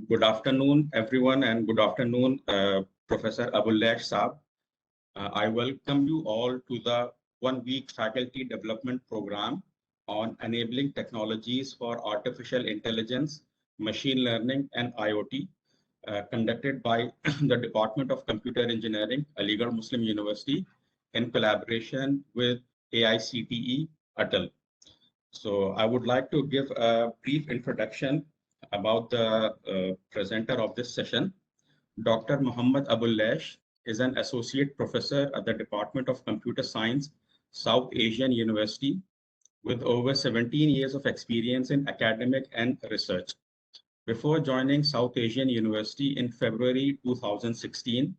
Good afternoon, everyone, and good afternoon, Professor Abullash Saab. I welcome you all to the one-week faculty development program on enabling technologies for artificial intelligence, machine learning, and IoT, conducted by the Department of Computer Engineering, Aligarh Muslim University, in collaboration with AICTE Atal. So I would like to give a brief introduction about the presenter of this session. Dr. Muhammad Abullash is an associate professor at the Department of Computer Science, South Asian University, with over 17 years of experience in academic and research. Before joining South Asian University in February 2016,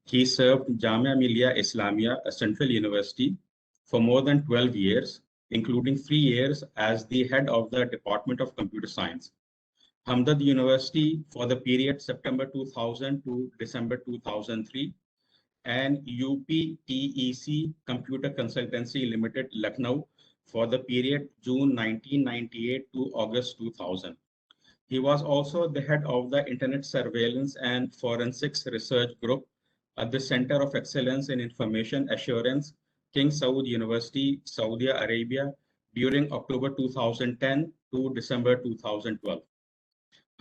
he served Jamia Millia Islamia, a central university, for more than 12 years, including 3 years as the head of the Department of Computer Science. Hamdard University for the period September 2000 to December 2003, and UPTEC Computer Consultancy Limited, Lucknow, for the period June 1998 to August 2000. He was also the head of the Internet Surveillance and Forensics Research Group at the Center of Excellence in Information Assurance, King Saud University, Saudi Arabia, during October 2010 to December 2012.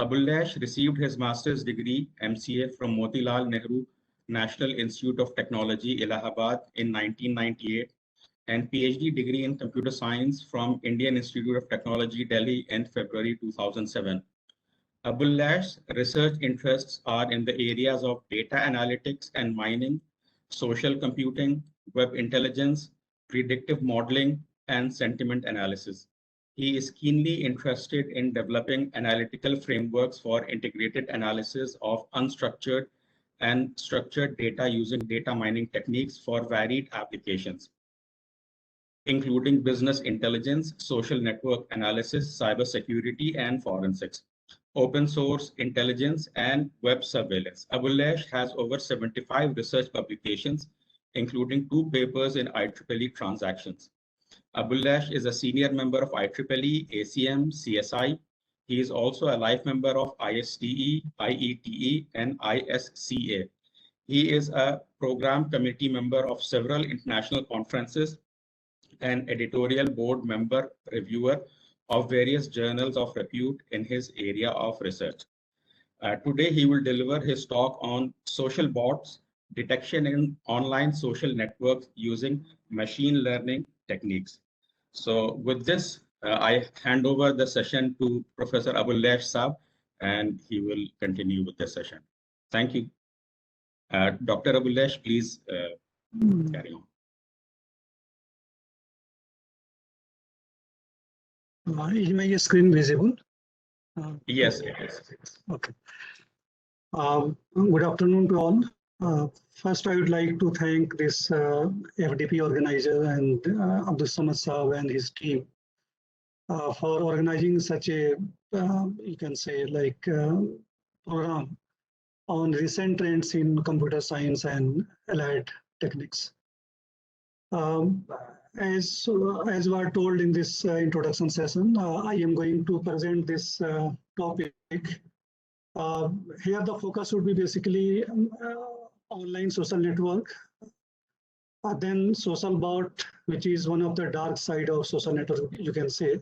Abullash received his master's degree, MCA, from Motilal Nehru National Institute of Technology, Allahabad, in 1998, and PhD degree in computer science from Indian Institute of Technology, Delhi, in February 2007. Abullash's research interests are in the areas of data analytics and mining, social computing, web intelligence, predictive modeling, and sentiment analysis. He is keenly interested in developing analytical frameworks for integrated analysis of unstructured and structured data using data mining techniques for varied applications, including business intelligence, social network analysis, cybersecurity, and forensics, open source intelligence, and web surveillance. Abullash has over 75 research publications, including 2 papers in IEEE transactions. Abullash is a senior member of IEEE, ACM, CSI. He is also a life member of ISTE, IETE, and ISCA. He is a program committee member of several international conferences and editorial board member reviewer of various journals of repute in his area of research. Today, he will deliver his talk on social bots, detection in online social networks using machine learning techniques. So with this, I hand over the session to Professor Abullash Saab, and he will continue with the session. Thank you. Dr. Abullash, please carry on. Is my screen visible? Yes, it is. Okay. Good afternoon to all. First, I would like to thank this FDP organizer and Abdul Samad Saab and his team for organizing such a, you can say, like program on recent trends in computer science and allied techniques. As were told in this introduction session, I am going to present this topic. Here the focus would be basically online social network, then social bot, which is one of the dark side of social network, you can say.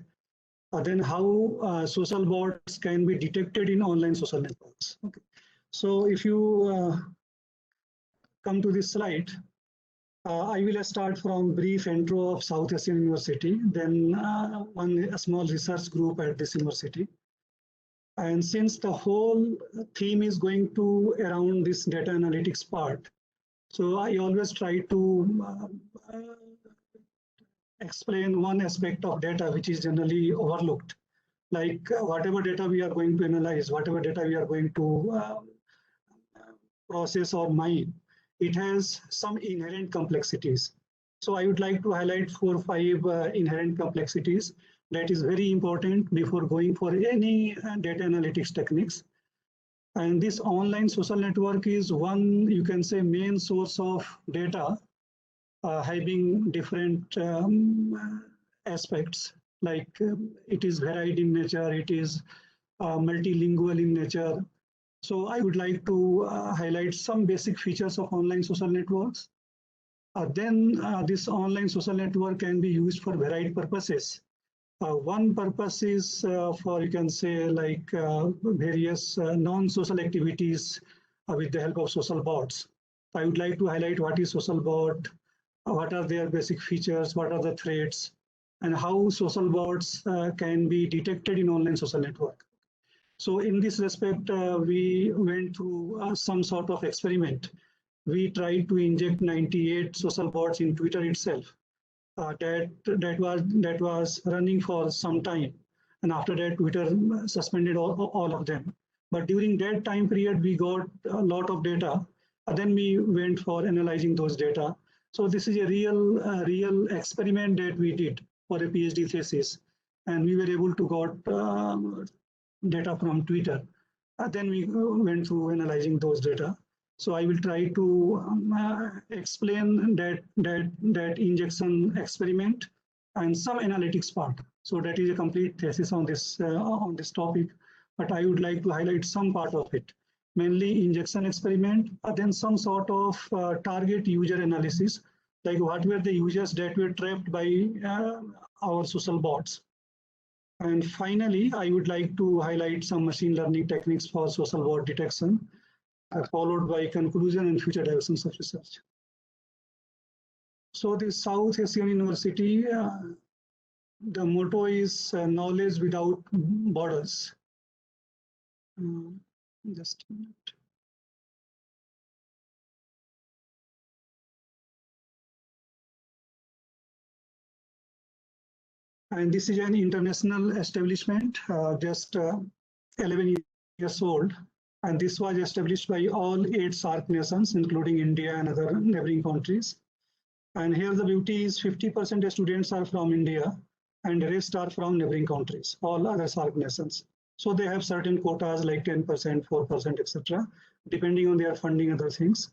Then how social bots can be detected in online social networks. Okay. So if you come to this slide, I will start from brief intro of South Asian University, then a small research group at this university. And since the whole theme is going to around this data analytics part, so I always try to explain one aspect of data which is generally overlooked. Like whatever data we are going to analyze, whatever data we are going to process or mine, it has some inherent complexities. So I would like to highlight 4 or 5 inherent complexities that is very important before going for any data analytics techniques. And this online social network is one, you can say, main source of data having different aspects, like it is varied in nature, it is multilingual in nature, So I would like to highlight some basic features of online social networks. Then this online social network can be used for varied purposes. One purpose is for, you can say, like various non-social activities with the help of social bots. I would like to highlight what is social bot, what are their basic features, what are the threats, and how social bots can be detected in online social network. So in this respect, we went through some sort of experiment. We tried to inject 98 social bots in Twitter itself. That was running for some time, and after that, Twitter suspended all of them. But during that time period, we got a lot of data. Then we went for analyzing those data. So this is a real experiment that we did for a PhD thesis, and we were able to got data from Twitter. Then we went through analyzing those data. So I will try to explain that injection experiment and some analytics part. So that is a complete thesis on this topic, but I would like to highlight some part of it. Mainly injection experiment, then some sort of target user analysis, like what were the users that were trapped by our social bots. And finally, I would like to highlight some machine learning techniques for social bot detection, followed by conclusion and future directions of research. So the South Asian University, the motto is knowledge without borders. Just a minute. And this is an international establishment, just 11 years old. And this was established by all 8 SAARC nations, including India and other neighboring countries. And here the beauty is 50% of students are from India and the rest are from neighboring countries, all other SAARC nations. So they have certain quotas like 10%, 4%, etc., depending on their funding and other things.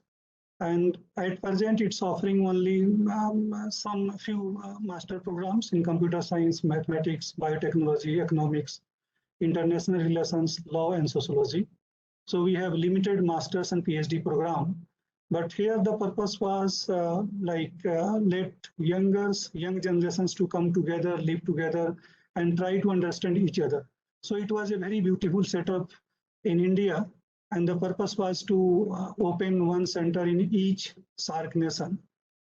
And at present, it's offering only some few master programs in computer science, mathematics, biotechnology, economics, international relations, law, and sociology. So we have limited master's and PhD program. But here the purpose was let young generations to come together, live together, and try to understand each other. So it was a very beautiful setup in India, and the purpose was to open one center in each SAARC nation.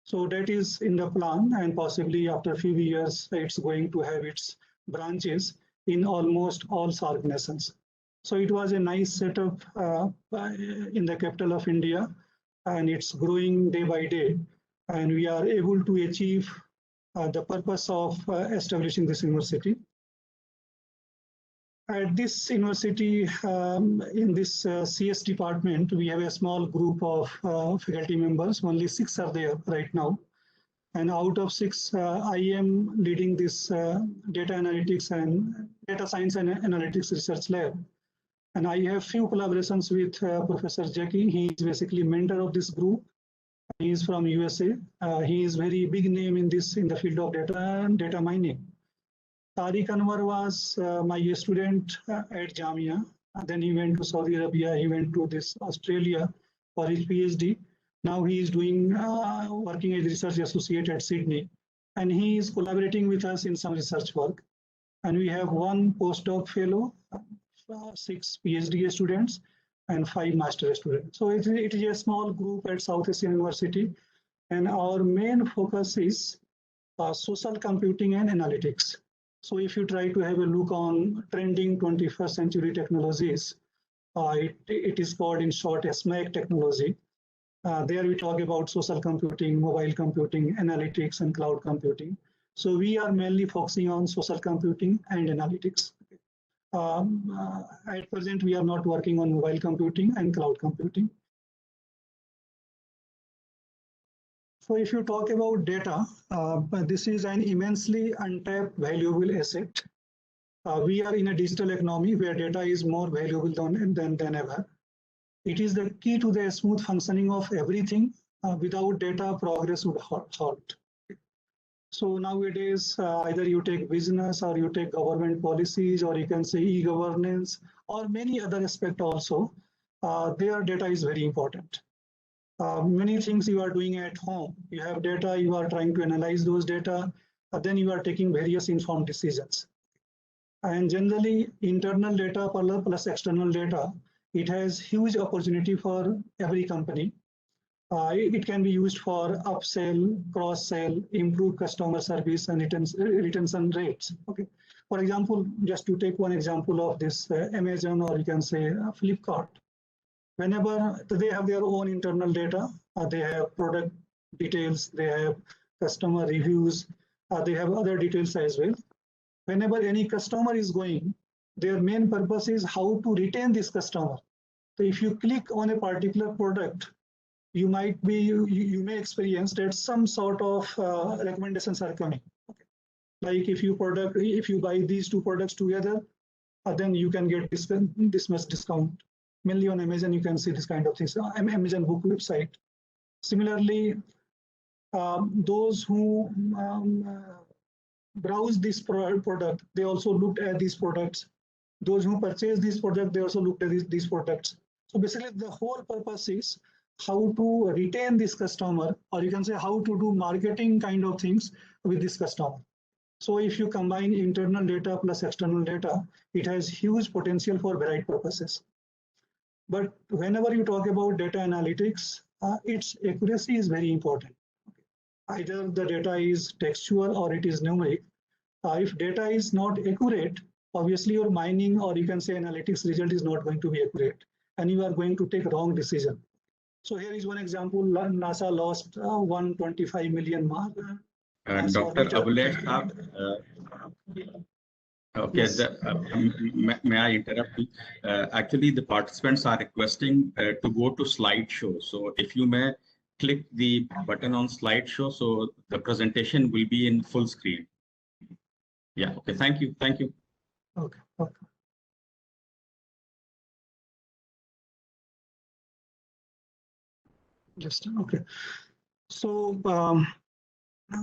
So that is in the plan, and possibly after a few years, it's going to have its branches in almost all SAARC nations. So it was a nice setup in the capital of India, and it's growing day by day. And we are able to achieve the purpose of establishing this university. At this university, in this CS department, we have a small group of faculty members. Only 6 are there right now. And out of 6, I am leading this data analytics and data science and analytics research lab. And I have few collaborations with Professor Jackie. He is basically mentor of this group. He is from USA. He is very big name in the field of data and data mining. Tariq Anwar was my student at Jamia. Then he went to Saudi Arabia. He went to this Australia for his PhD. Now he is doing working as research associate at Sydney, and he is collaborating with us in some research work. And we have 1 postdoc fellow, 6 PhD students, and 5 master students. So it is a small group at South Asian University, and our main focus is social computing and analytics. So if you try to have a look on trending 21st century technologies, it is called in short SMAC technology. There we talk about social computing, mobile computing, analytics, and cloud computing. So we are mainly focusing on social computing and analytics. At present, we are not working on mobile computing and cloud computing. So if you talk about data, this is an immensely untapped valuable asset. We are in a digital economy where data is more valuable than ever. It is the key to the smooth functioning of everything. Without data, progress would halt. So nowadays, either you take business or you take government policies, or you can say e-governance or many other aspects also. their data is very important. Many things you are doing at home, you have data, you are trying to analyze those data, then you are taking various informed decisions. And generally, internal data plus external data, it has huge opportunity for every company. It can be used for upsell, cross-sell, improve customer service and retention rates. Okay. For example, just to take one example of this, Amazon, or you can say Flipkart. Whenever they have their own internal data, they have product details, they have customer reviews, they have other details as well. Whenever any customer is going, their main purpose is how to retain this customer. So if you click on a particular product, you may experience that some sort of recommendations are coming. Okay. Like if you buy these two products together, then you can get this much discount. Mainly on Amazon, you can see this kind of things. Amazon book website. Similarly, those who browse this product, they also looked at these products. Those who purchase this product, they also looked at these products. So basically, the whole purpose is how to retain this customer, or you can say how to do marketing kind of things with this customer. So if you combine internal data plus external data, it has huge potential for varied purposes. But whenever you talk about data analytics, its accuracy is very important. Either the data is textual or it is numeric. If data is not accurate, obviously your mining, or you can say analytics result, is not going to be accurate, and you are going to take wrong decision. So here is one example. NASA lost 125 million mark. Dr. Abulesh Saab, okay, Yes. may I interrupt you? Actually, the participants are requesting to go to slideshow. So if you may click the button on slideshow, so the presentation will be in full screen. Yeah, okay, thank you. Thank you. Okay. Just okay. So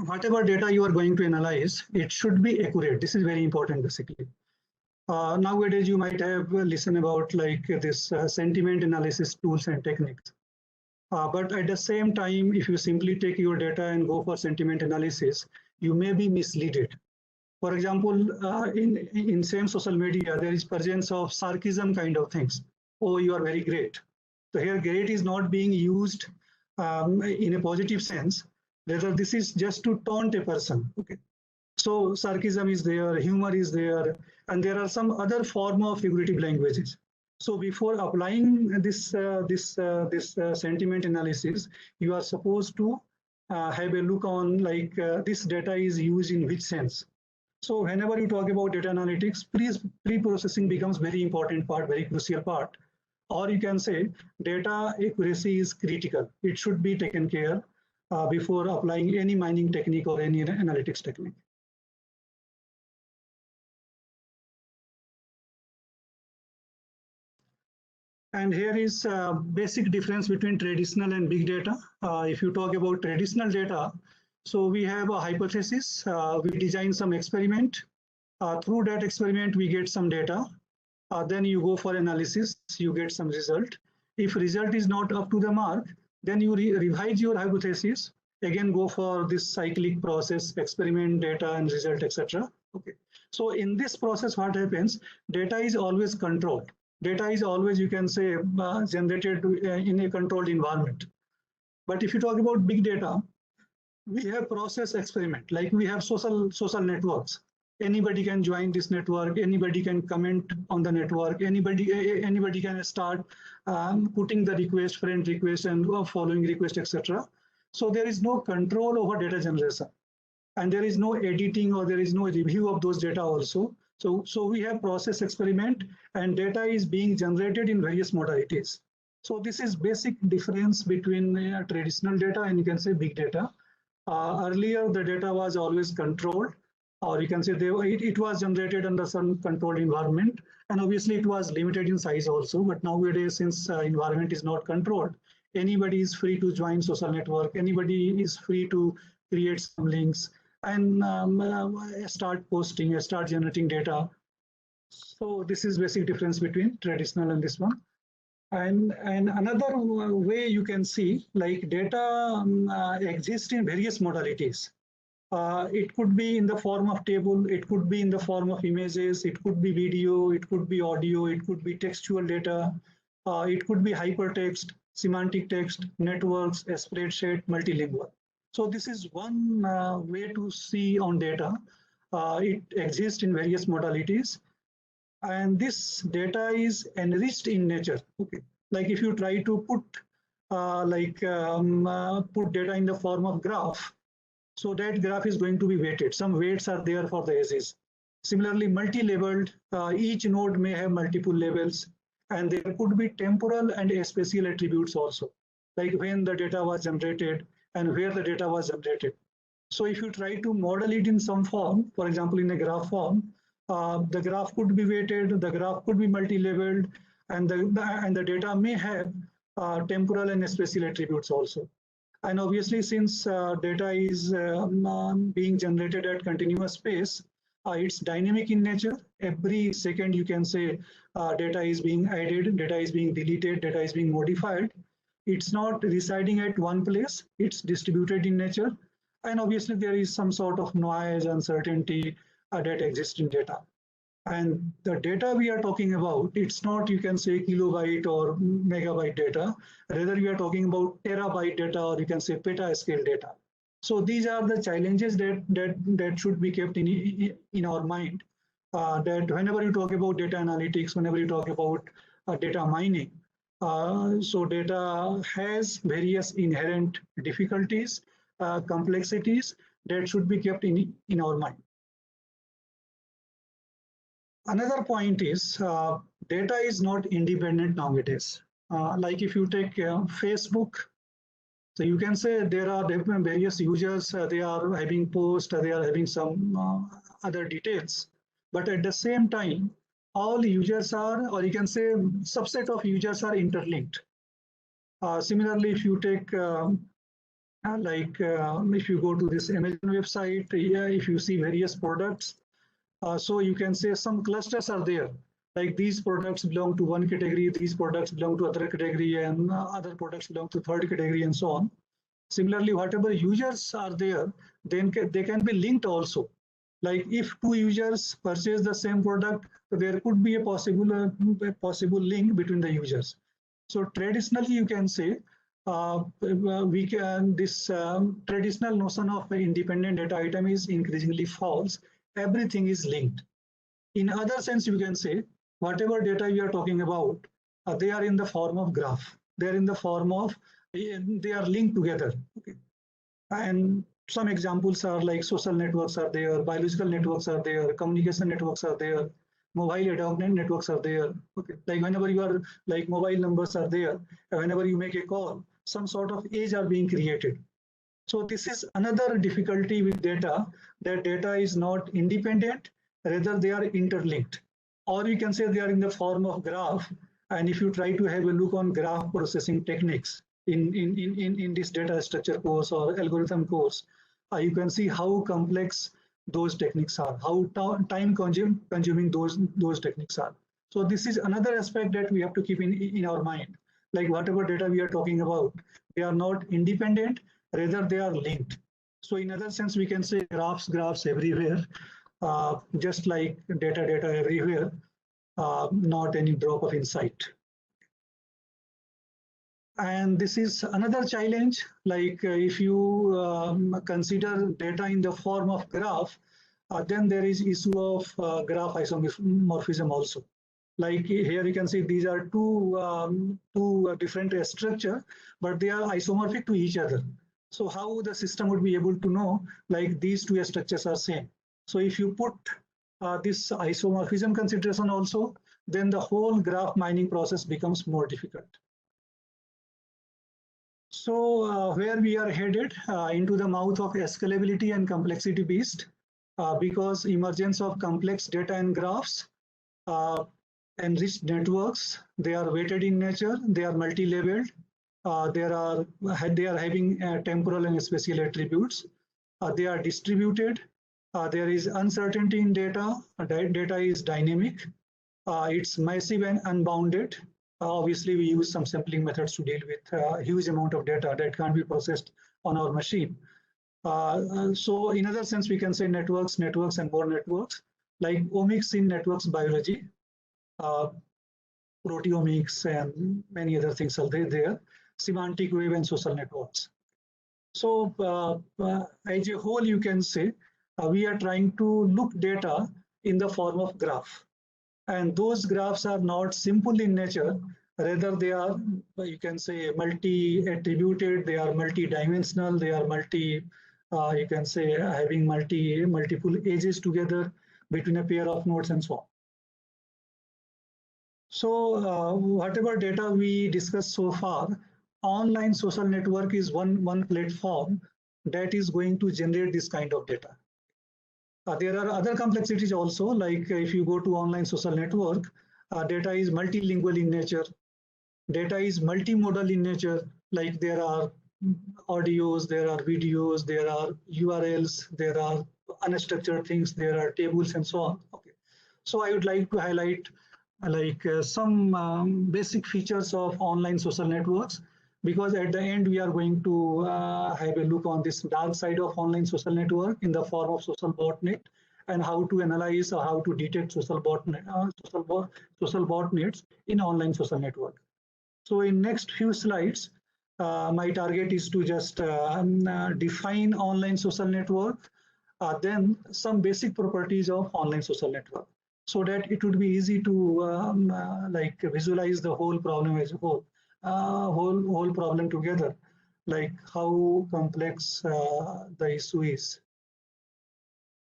whatever data you are going to analyze, it should be accurate. This is very important, basically. Nowadays, you might have listened about like this sentiment analysis tools and techniques. But at the same time, if you simply take your data and go for sentiment analysis, you may be misleaded. For example, in same social media, there is presence of sarcasm kind of things. Oh, you are very great. So here, great is not being used in a positive sense. Rather, this is just to taunt a person. Okay. So sarcasm is there, humor is there, and there are some other form of figurative languages. So before applying this sentiment analysis, you are supposed to have a look on like this data is used in which sense. So whenever you talk about data analytics, pre-processing becomes very important part, very crucial part. Or you can say data accuracy is critical. It should be taken care before applying any mining technique or any analytics technique. And here is a basic difference between traditional and big data. If you talk about traditional data, so we have a hypothesis, we design some experiment. Through that experiment, we get some data. Then you go for analysis, you get some result. If result is not up to the mark, then you revise your hypothesis, again go for this cyclic process, experiment, data and result, etc. Okay. So in this process, what happens, data is always controlled. Data is always, you can say, generated in a controlled environment. But if you talk about big data, we have process experiment, like we have social networks. Anybody can join this network, anybody can comment on the network, anybody can start putting the request, friend request, and following request, etc. So there is no control over data generation, and there is no editing or there is no review of those data also. So we have process experiment, and data is being generated in various modalities. So this is basic difference between traditional data and you can say big data. Earlier, the data was always controlled, or you can say it was generated under some controlled environment, and obviously it was limited in size also. But nowadays, since environment is not controlled, anybody is free to join social network, anybody is free to create some links and start posting, start generating data. So this is basic difference between traditional and this one. And another way you can see, like data exists in various modalities. It could be in the form of table, it could be in the form of images, it could be video, it could be audio, it could be textual data, it could be hypertext, semantic text, networks, a spreadsheet, multilingual. So this is one way to see on data. It exists in various modalities. And this data is enriched in nature. Okay, like if you try to put put data in the form of graph, so that graph is going to be weighted. Some weights are there for the edges. Similarly, multi-labeled, each node may have multiple labels, and there could be temporal and spatial attributes also, like when the data was generated and where the data was generated. So if you try to model it in some form, for example, in a graph form, the graph could be weighted, the graph could be multi-labeled, and the data may have temporal and spatial attributes also. And obviously, since data is being generated at continuous pace, it's dynamic in nature. Every second, you can say data is being added, data is being deleted, data is being modified. It's not residing at one place, it's distributed in nature. And obviously, there is some sort of noise, uncertainty that exists in data. And the data we are talking about, it's not, you can say, kilobyte or megabyte data. Rather, we are talking about terabyte data, or you can say petascale data. So these are the challenges that should be kept in our mind. That whenever you talk about data analytics, whenever you talk about data mining, so data has various inherent difficulties, complexities that should be kept in our mind. Another point is data is not independent nowadays. Like if you take Facebook, so you can say there are different various users, they are having posts, they are having some other details. But at the same time, all users are, or you can say subset of users are interlinked. Similarly, if you take if you go to this Amazon website, if you see various products, so you can say some clusters are there. Like these products belong to one category, these products belong to other category, and other products belong to third category, and so on. Similarly, whatever users are there, then they can be linked also. Like if two users purchase the same product, there could be a possible link between the users. So traditionally, you can say this traditional notion of an independent data item is increasingly false. Everything is linked. In other sense, you can say whatever data you are talking about, they are in the form of graph. They are in the form of, they are linked together. Okay. And some examples are like social networks are there, biological networks are there, communication networks are there, mobile adoption networks are there. Okay. Like whenever you are, like mobile numbers are there, whenever you make a call, some sort of edge are being created. So this is another difficulty with data, that data is not independent, rather they are interlinked. Or you can say they are in the form of graph. And if you try to have a look on graph processing techniques in this data structure course or algorithm course, you can see how complex those techniques are, how time consuming those techniques are. So this is another aspect that we have to keep in our mind. Like whatever data we are talking about, they are not independent, rather they are linked. So in other sense, we can say graphs everywhere, just like data everywhere, not any drop of insight. And this is another challenge, like if you consider data in the form of graph, then there is issue of graph isomorphism also. Like here you can see these are two different structure, but they are isomorphic to each other. So how the system would be able to know like these two structures are same? So if you put this isomorphism consideration also, then the whole graph mining process becomes more difficult. So where we are headed into the mouth of scalability and complexity beast, because emergence of complex data and graphs, enriched networks, they are weighted in nature, they are multi-labeled, they are having temporal and spatial attributes, they are distributed, there is uncertainty in data, data is dynamic, it's massive and unbounded, Obviously, we use some sampling methods to deal with a huge amount of data that can't be processed on our machine. So in other sense, we can say networks, and more networks, like omics in networks biology, proteomics, and many other things are there, semantic web and social networks. So as a whole, you can say we are trying to look data in the form of graph. And those graphs are not simple in nature, rather they are, you can say, multi-attributed, they are multi-dimensional, they are you can say, having multiple edges together between a pair of nodes and so on. So whatever data we discussed so far, online social network is one platform that is going to generate this kind of data. There are other complexities also, like if you go to online social network, data is multilingual in nature, data is multimodal in nature, like there are audios, there are videos, there are URLs, there are unstructured things, there are tables and so on. Okay. So I would like to highlight some basic features of online social networks, because at the end we are going to have a look on this dark side of online social network in the form of social botnet, and how to analyze or how to detect social botnets in online social network. So in next few slides, my target is to just define online social network, then some basic properties of online social network, so that it would be easy to visualize the whole problem as a whole problem together, like how complex the issue is.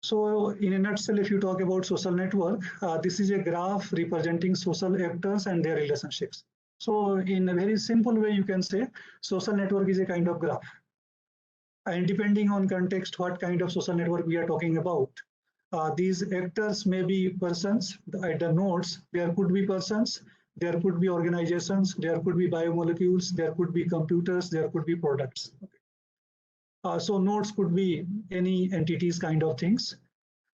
So in a nutshell, if you talk about social network, this is a graph representing social actors and their relationships. So in a very simple way, you can say social network is a kind of graph. And depending on context, what kind of social network we are talking about. These actors may be persons. At the nodes, there could be persons, there could be organizations, there could be biomolecules, there could be computers, there could be products. Okay. So nodes could be any entities kind of things.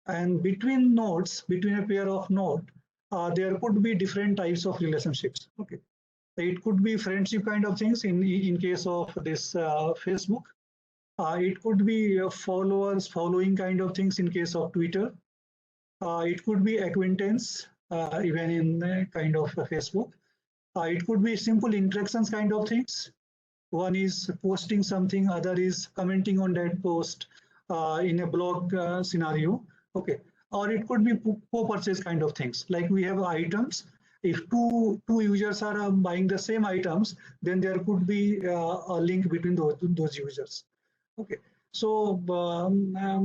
And between nodes, between a pair of nodes, there could be different types of relationships. Okay. It could be friendship kind of things in case of this Facebook. It could be following kind of things in case of Twitter. It could be acquaintance, even in kind of Facebook. It could be simple interactions kind of things. One is posting something, other is commenting on that post in a blog scenario. Okay. Or it could be co-purchase kind of things. Like we have items. If two users are buying the same items, then there could be a link between those users. Okay. So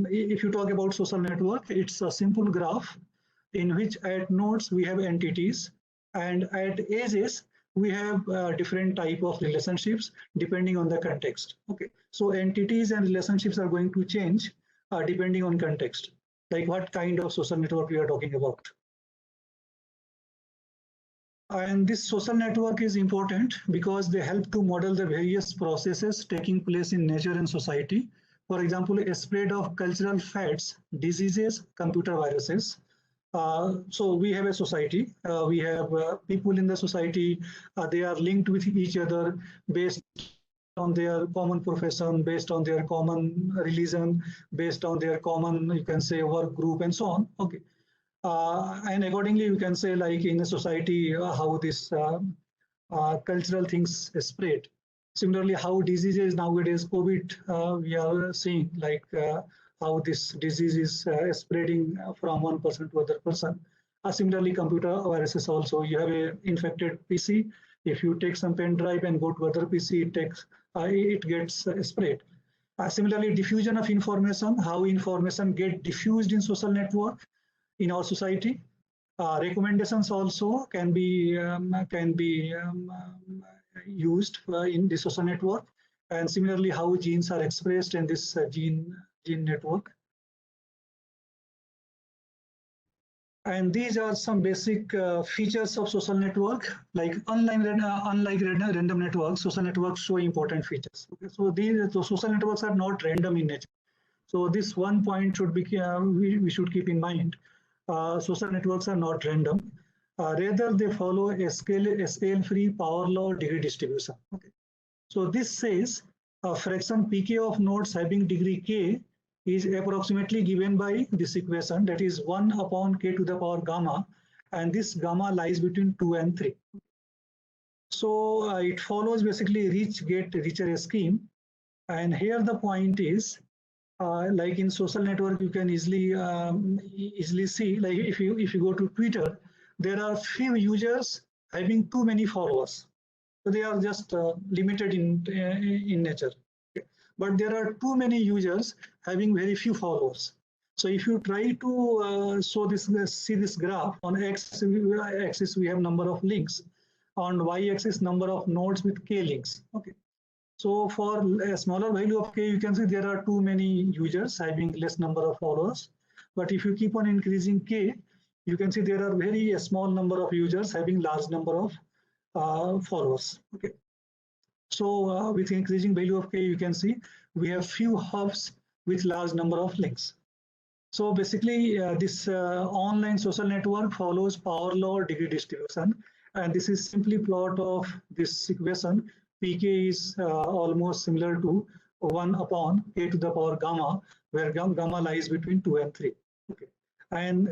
if you talk about social network, it's a simple graph in which at nodes we have entities, and at edges we have different type of relationships depending on the context. Okay. So entities and relationships are going to change depending on context, like what kind of social network we are talking about. And this social network is important because they help to model the various processes taking place in nature and society. For example, a spread of cultural fads, diseases, computer viruses. So we have a society, we have people in the society, they are linked with each other based on their common profession, based on their common religion, based on their common, you can say, work group and so on. Okay. And accordingly, you can say, like in a society, how this cultural things spread. Similarly, how diseases nowadays, COVID, we are seeing like how this disease is spreading from one person to other person. Similarly, computer viruses also. You have an infected PC. If you take some pen drive and go to other PC, it gets spread. Similarly, diffusion of information, how information get diffused in social network in our society. Recommendations also can be used in the social network, and similarly how genes are expressed in this gene network. And these are some basic features of social network. Like unlike random networks, social networks show important features. Okay, so social networks are not random in nature. So this one point should be we should keep in mind. Social networks are not random. Rather, they follow a scale-free power law degree distribution. Okay. So this says a fraction pk of nodes having degree k is approximately given by this equation, that is 1 upon k to the power gamma, and this gamma lies between 2 and 3. So it follows basically rich get richer scheme. And here the point is, like in social network, you can easily see, like if you go to Twitter, there are few users having too many followers. So they are just limited in nature. Okay. But there are too many users having very few followers. So if you try to see this graph, on x-axis we have number of links, on y-axis number of nodes with k links. Okay. So for a smaller value of k, you can see there are too many users having less number of followers. But if you keep on increasing k, you can see there are very small number of users having large number of followers. Okay. So with increasing value of k, you can see we have few hubs with large number of links. So basically, this online social network follows power law degree distribution, and this is simply plot of this equation. Pk is almost similar to 1 upon k to the power gamma, where gamma lies between 2 and 3. Okay. And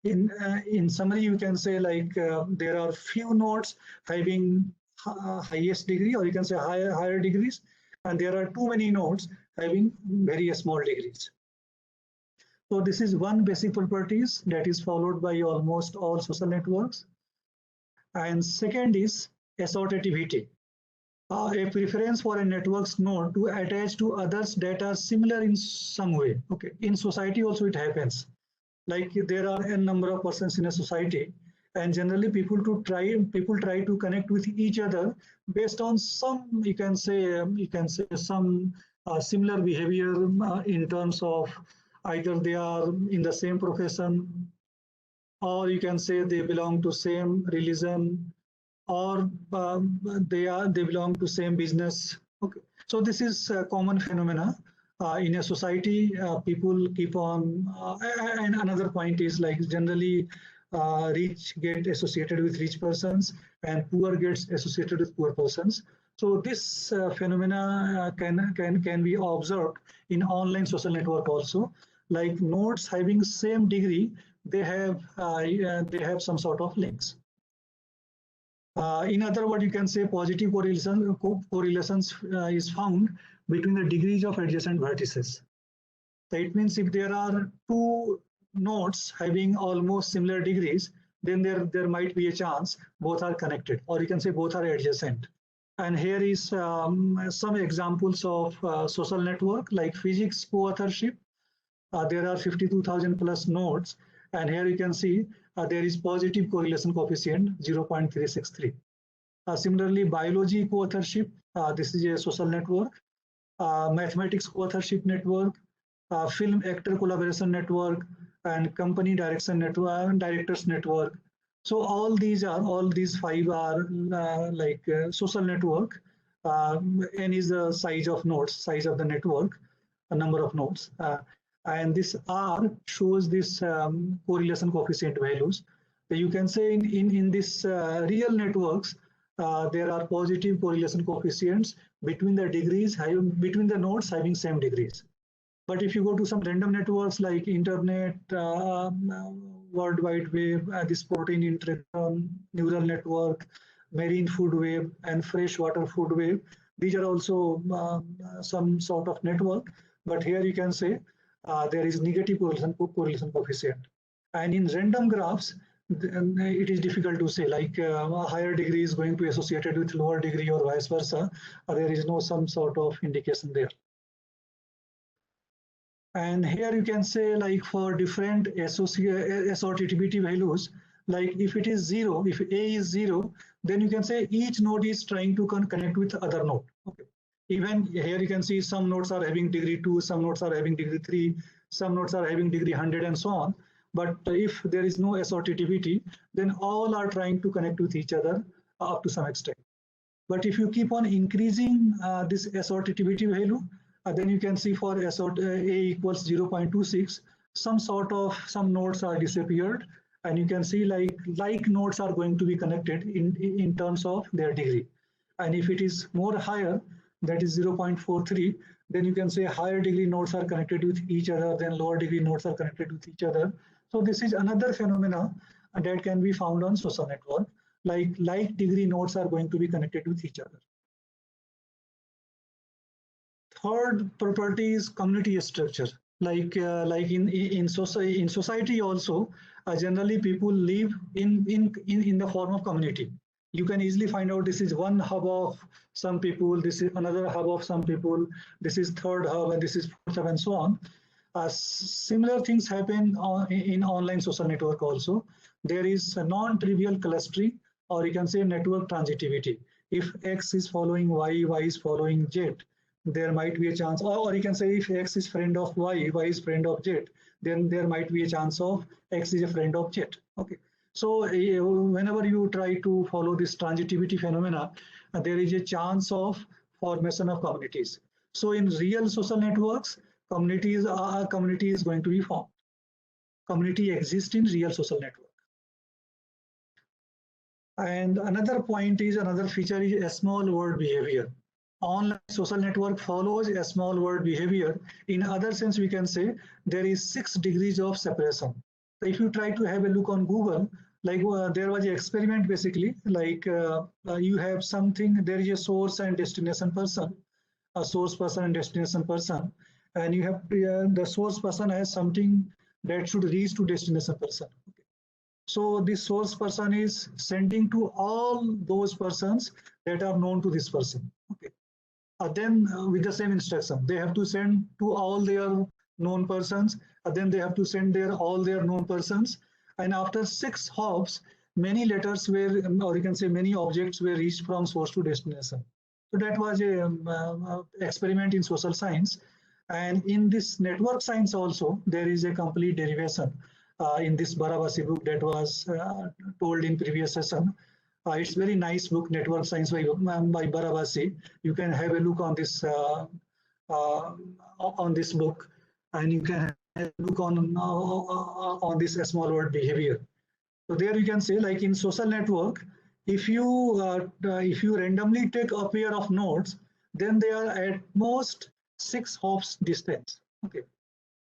in summary, you can say like there are few nodes having highest degree, or you can say higher degrees, and there are too many nodes having very small degrees. So this is one basic properties that is followed by almost all social networks. And second is assortativity, a preference for a network's node to attach to others that are similar in some way. Okay, in society also it happens. Like there are n number of persons in a society, and generally people try to connect with each other based on some, you can say some similar behavior in terms of either they are in the same profession, or you can say they belong to same religion, or they belong to same business. Okay, so this is a common phenomena in a society. People keep on, and another point is like generally rich get associated with rich persons and poor gets associated with poor persons. So this phenomena can be observed in online social network also. Like nodes having same degree, they have some sort of links. In other words, you can say positive correlations is found between the degrees of adjacent vertices. So it means if there are two nodes having almost similar degrees, then there might be a chance both are connected, or you can say both are adjacent. And here is some examples of social network like physics co-authorship. There are 52,000 plus nodes, and here you can see there is positive correlation coefficient 0.363. Similarly, biology co-authorship, this is a social network. Mathematics co-authorship network, film actor collaboration network, and company direction network, directors network. So all these five are like social network. N is the size of nodes, size of the network, a number of nodes. And this R shows this correlation coefficient values. So you can say in this real networks, there are positive correlation coefficients between the degrees, between the nodes having same degrees. But if you go to some random networks like internet, World Wide Web, this protein interaction, neural network, marine food web, and freshwater food web, these are also some sort of network. But here you can say there is negative correlation coefficient. And in random graphs, it is difficult to say, like a higher degree is going to be associated with lower degree or vice versa. There is no some sort of indication there. And here you can say, like for different assortativity values, like if it is 0, if A is 0, then you can say each node is trying to connect with other node. Okay. Even here you can see some nodes are having degree 2, some nodes are having degree 3, some nodes are having degree 100 and so on. But if there is no assortativity, then all are trying to connect with each other up to some extent. But if you keep on increasing this assortativity value, then you can see for A equals 0.26, some nodes are disappeared And you can see like nodes are going to be connected in terms of their degree. And if it is more higher, that is 0.43, then you can say higher degree nodes are connected with each other, then lower degree nodes are connected with each other. So this is another phenomena that can be found on social network, like degree nodes are going to be connected with each other. Third property is community structure. Like in society also, generally people live in the form of community. You can easily find out this is one hub of some people, this is another hub of some people, this is third hub, and this is fourth hub, and so on. Similar things happen in online social network also. There is a non-trivial clustering, or you can say network transitivity. If X is following Y, Y is following Z, there might be a chance, or you can say if X is friend of Y, Y is friend of Z, then there might be a chance of X is a friend of Z. Okay. So whenever you try to follow this transitivity phenomena, there is a chance of formation of communities. So in real social networks, community is going to be formed. Community exists in real social network. And another feature is a small world behavior. Online social network follows a small world behavior. In other sense, we can say there is 6 degrees of separation. So if you try to have a look on Google, like there was an experiment basically, like you have something, there is a source and destination person, a source person and destination person, and you have the source person has something that should reach to destination person. Okay. So this source person is sending to all those persons that are known to this person. Okay. Then with the same instruction, they have to send to all their known persons. Then they have to send all their known persons. And after 6 hops, many letters were, or you can say many objects were reached from source to destination. So that was a experiment in social science. And in this network science also, there is a complete derivation in this Barabasi book that was told in previous session. It's very nice book, Network Science by Barabasi. You can have a look on this book, and you can have a look on this small world behavior. So there you can say, like in social network, if you randomly take a pair of nodes, then they are at most 6 hops distance. Okay,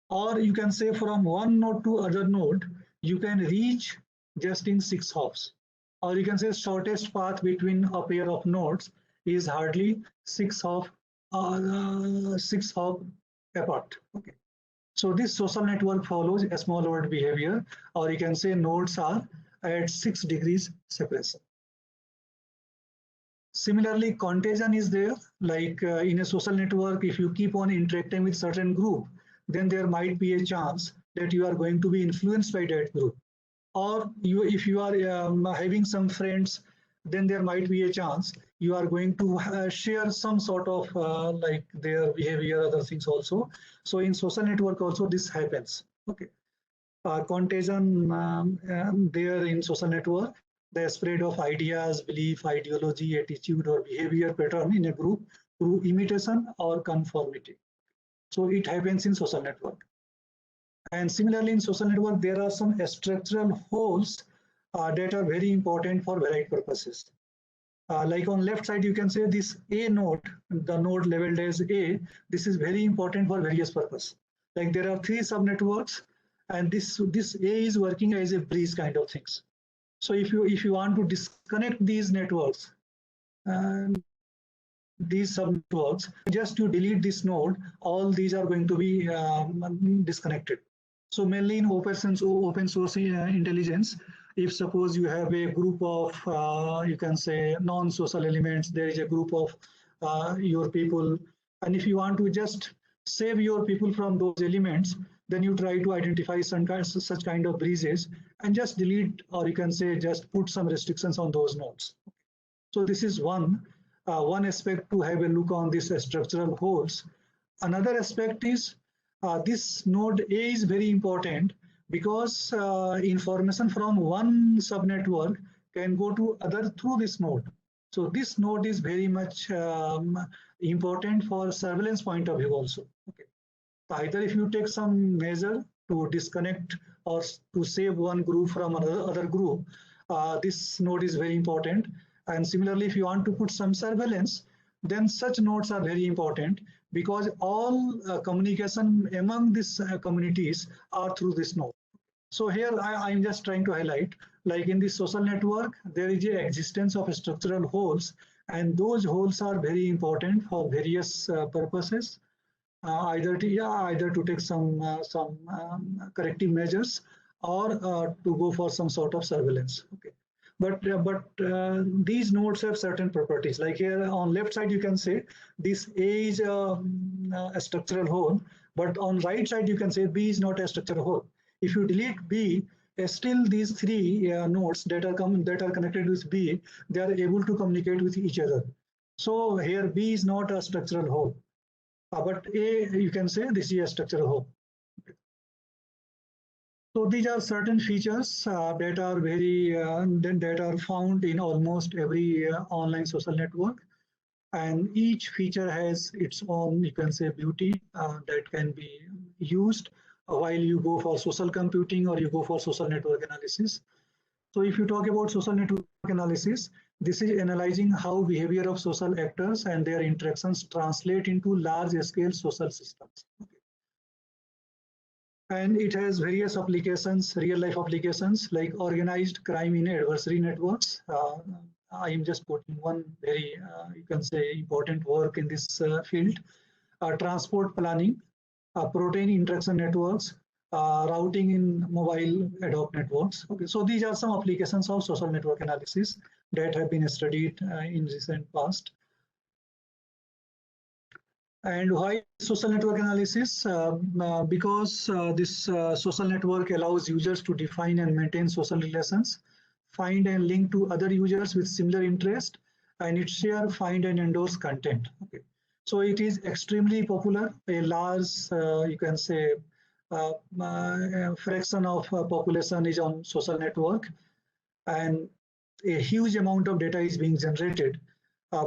or you can say from one node to other node, you can reach just in 6 hops. Or you can say shortest path between a pair of nodes is hardly 6 hop apart. Okay. So this social network follows a small world behavior, or you can say nodes are at 6 degrees separation. Similarly, contagion is there. Like in a social network, if you keep on interacting with certain group, then there might be a chance that you are going to be influenced by that group. Or if you are having some friends, then there might be a chance you are going to share some sort of like their behavior, other things also. So in social network also this happens. Okay, contagion there in social network, the spread of ideas, belief, ideology, attitude, or behavior pattern in a group through imitation or conformity. So it happens in social network. And similarly, in social network, there are some structural holes that are very important for varied purposes. Like on left side, you can say this A node, the node labeled as A, this is very important for various purposes. Like there are 3 subnetworks, and this A is working as a bridge kind of things. So if you want to disconnect these networks, these subnetworks, just to delete this node, all these are going to be disconnected. So mainly in open source intelligence, if suppose you have a group of, you can say non-social elements, there is a group of your people, and if you want to just save your people from those elements, then you try to identify such kind of bridges and just delete, or you can say just put some restrictions on those nodes. So this is one aspect to have a look on these structural holes. Another aspect is this node A is very important because information from one subnetwork can go to other through this node. So this node is very much important for surveillance point of view also. Okay. So either if you take some measure to disconnect or to save one group from another group, this node is very important. And similarly, if you want to put some surveillance, then such nodes are very important because all communication among these communities are through this node. So here I'm just trying to highlight, like in this social network, there is the existence of structural holes, and those holes are very important for various purposes, either to take some corrective measures or to go for some sort of surveillance. Okay. But these nodes have certain properties. Like here on left side, you can say this A is a structural hole, but on right side, you can say B is not a structural hole. If you delete B, still these three nodes that are connected with B, they are able to communicate with each other. So here B is not a structural hole, but A, you can say this is a structural hole. So these are certain features that are that are found in almost every online social network, and each feature has its own, you can say, beauty that can be used while you go for social computing or you go for social network analysis. So if you talk about social network analysis, this is analyzing how behavior of social actors and their interactions translate into large-scale social systems. Okay. And it has various applications, real-life applications, like organized crime in adversary networks. I am just putting one very, you can say, important work in this field. Transport planning, protein interaction networks, routing in mobile ad hoc networks. Okay, so these are some applications of social network analysis that have been studied in recent past. And why social network analysis? Because this social network allows users to define and maintain social relations, find and link to other users with similar interest, and it share, find, and endorse content. Okay. So it is extremely popular. A large, you can say, fraction of population is on social network, and a huge amount of data is being generated,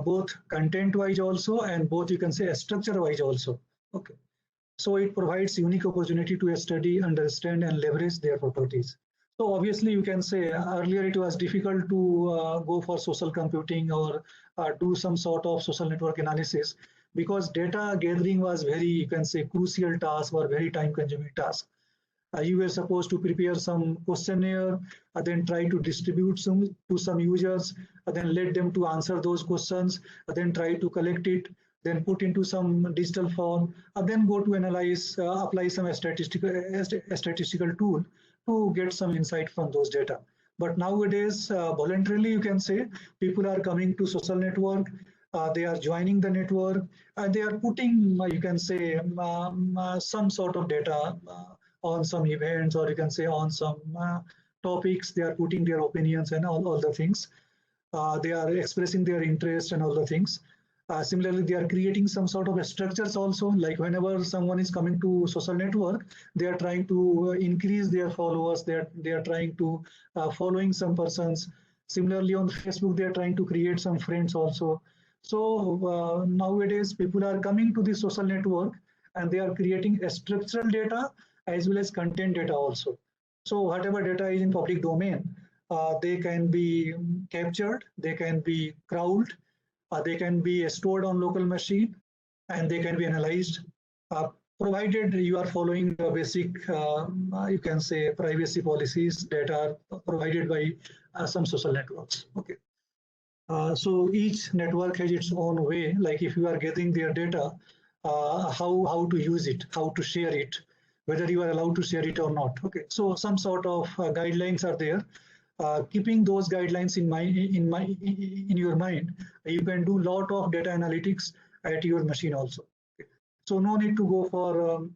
both content-wise also, and both, you can say, structure-wise also. Okay. So it provides unique opportunity to study, understand, and leverage their properties. So obviously, you can say earlier it was difficult to go for social computing or do some sort of social network analysis because data gathering was very, you can say, crucial task or very time-consuming task. You were supposed to prepare some questionnaire, then try to distribute some to some users, then let them to answer those questions, then try to collect it, then put into some digital form, then go to analyze, apply some statistical tool to get some insight from those data. But nowadays, voluntarily, you can say, people are coming to social network, they are joining the network, and they are putting, you can say, some sort of data on some events, or you can say on some topics. They are putting their opinions and all the things. They are expressing their interest and all the things. Similarly, they are creating some sort of structures also, like whenever someone is coming to social network, they are trying to increase their followers, they are trying to following some persons. Similarly, on Facebook, they are trying to create some friends also. So nowadays, people are coming to the social network and they are creating a structural data as well as content data also. So whatever data is in public domain, they can be captured, they can be crawled, they can be stored on local machine, and they can be analyzed, provided you are following the basic, you can say, privacy policies that are provided by some social networks. Okay. So each network has its own way, like if you are getting their data, how to use it, how to share it, whether you are allowed to share it or not. Okay, so some sort of guidelines are there. Keeping those guidelines in your mind, you can do a lot of data analytics at your machine also. Okay. So no need to go for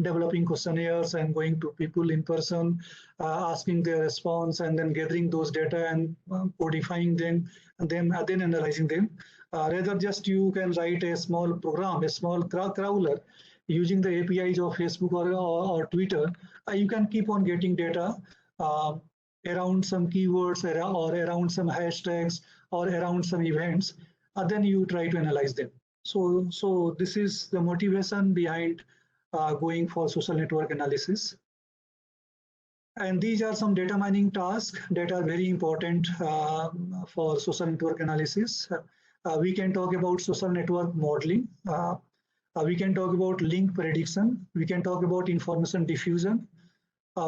developing questionnaires and going to people in person, asking their response, and then gathering those data and codifying them, and then analyzing them. Rather, just you can write a small program, a small crawler, using the APIs of Facebook or Twitter. You can keep on getting data around some keywords or around some hashtags or around some events. Then you try to analyze them. So this is the motivation behind going for social network analysis. And these are some data mining tasks that are very important for social network analysis. We can talk about social network modeling. We can talk about link prediction. We can talk about information diffusion.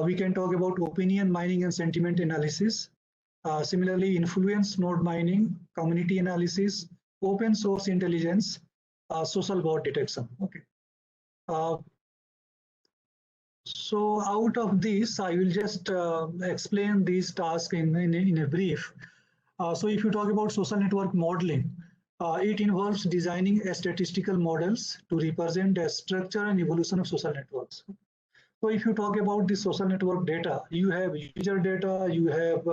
We can talk about opinion mining and sentiment analysis. Similarly, influence node mining, community analysis, open source intelligence, social bot detection. Okay. So out of this, I will just explain these tasks in a brief. So if you talk about social network modeling, it involves designing statistical models to represent the structure and evolution of social networks. So if you talk about the social network data, you have user data, you have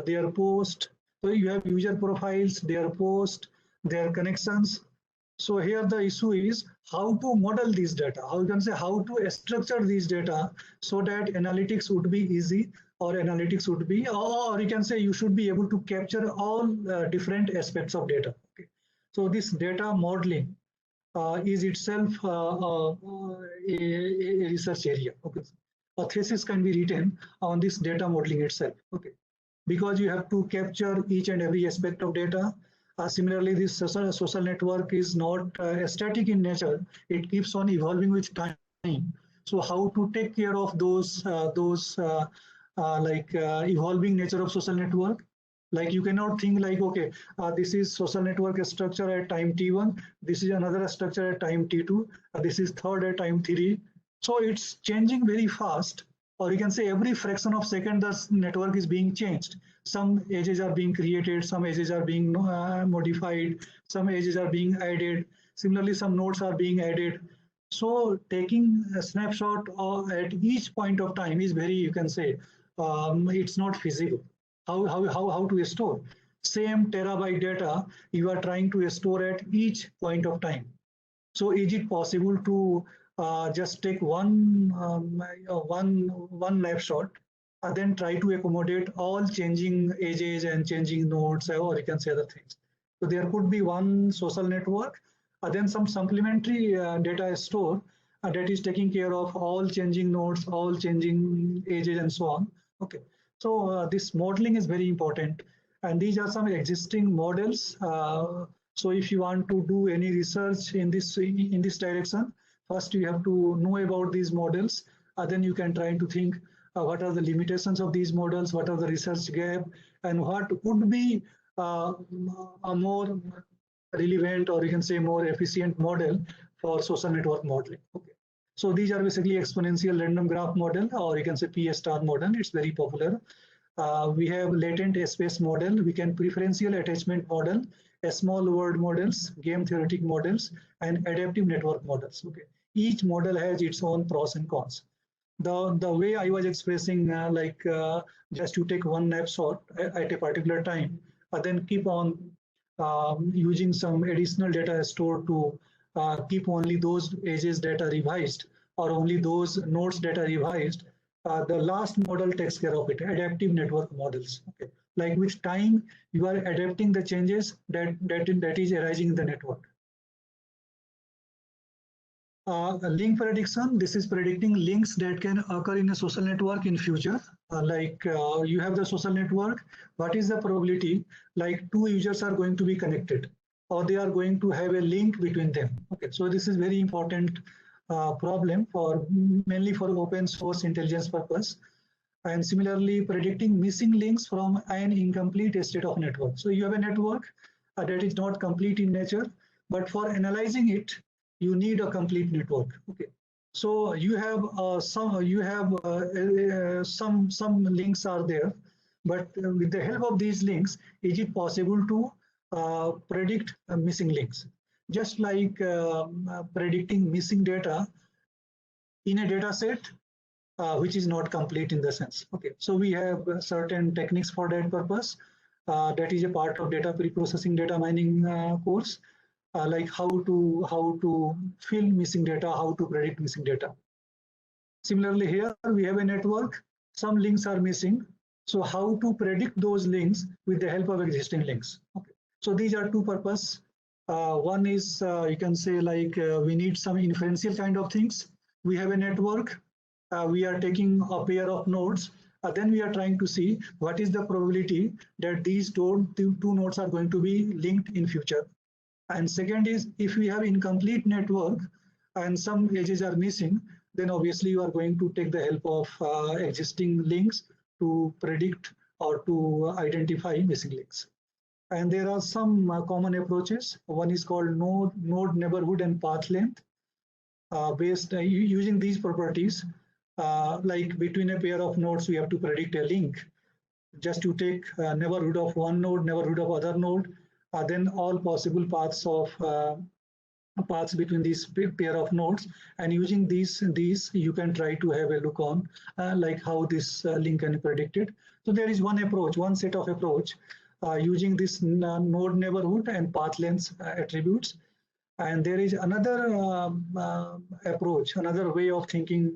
their post, so you have user profiles, their post, their connections. So here the issue is how to model these data, how you can say how to structure these data so that analytics would be easy, or analytics would be, or you can say you should be able to capture all different aspects of data. Okay. So this data modeling is itself a research area. Okay. A thesis can be written on this data modeling itself. Okay. Because you have to capture each and every aspect of data. Similarly, this social network is not static in nature. It keeps on evolving with time. So how to take care of those evolving nature of social network? Like you cannot think like, okay, this is social network structure at time t1, this is another structure at time t2, this is third at time 3. So it's changing very fast, or you can say every fraction of second the network is being changed. Some edges are being created, some edges are being modified, some edges are being added. Similarly, some nodes are being added. So taking a snapshot at each point of time is very, you can say, it's not feasible. How to store? Same terabyte data you are trying to store at each point of time. So is it possible to just take one snapshot and then try to accommodate all changing edges and changing nodes, or you can say other things? So there could be one social network, then some supplementary data store that is taking care of all changing nodes, all changing edges, and so on. Okay. So this modeling is very important, and these are some existing models. So if you want to do any research in this direction, first you have to know about these models. Then you can try to think what are the limitations of these models, what are the research gap, and what would be a more relevant, or you can say more efficient model for social network modeling. Okay. So these are basically exponential random graph model, or you can say P-star model. It's very popular. We have latent space model. We can preferential attachment model, small word models, game theoretic models, and adaptive network models. Okay. Each model has its own pros and cons. The way I was expressing, just to take one snapshot at a particular time, then keep on using some additional data stored to keep only those edges data revised, or only those nodes data revised. The last model takes care of it, adaptive network models. Okay. Like with time, you are adapting the changes that is arising in the network. Link prediction, this is predicting links that can occur in a social network in future. You have the social network, what is the probability like two users are going to be connected, or they are going to have a link between them. Okay, so this is very important problem for mainly for open source intelligence purpose. And similarly, predicting missing links from an incomplete state of network. So you have a network that is not complete in nature, but for analyzing it, you need a complete network. Okay, so you have some links are there, but with the help of these links, is it possible to predict missing links? Just like predicting missing data in a data set which is not complete in the sense. Okay, so we have certain techniques for that purpose. That is a part of data pre-processing, data mining course. Like how to fill missing data, how to predict missing data. Similarly, here we have a network. Some links are missing. So how to predict those links with the help of existing links. Okay. So these are two purposes. One is you can say like we need some inferential kind of things. We have a network. we are taking a pair of nodes. Then we are trying to see what is the probability that these two nodes are going to be linked in future. And second is, if we have incomplete network and some edges are missing, then obviously you are going to take the help of existing links to predict or to identify missing links. And there are some common approaches. One is called node neighborhood and path length. Based using these properties, like between a pair of nodes, we have to predict a link. Just to take neighborhood of one node, neighborhood of other node, then all possible paths between these pair of nodes, and using these you can try to have a look on like how this link can be predicted. So there is one approach, one set of approach using this node neighborhood and path length attributes. And there is another approach, another way of thinking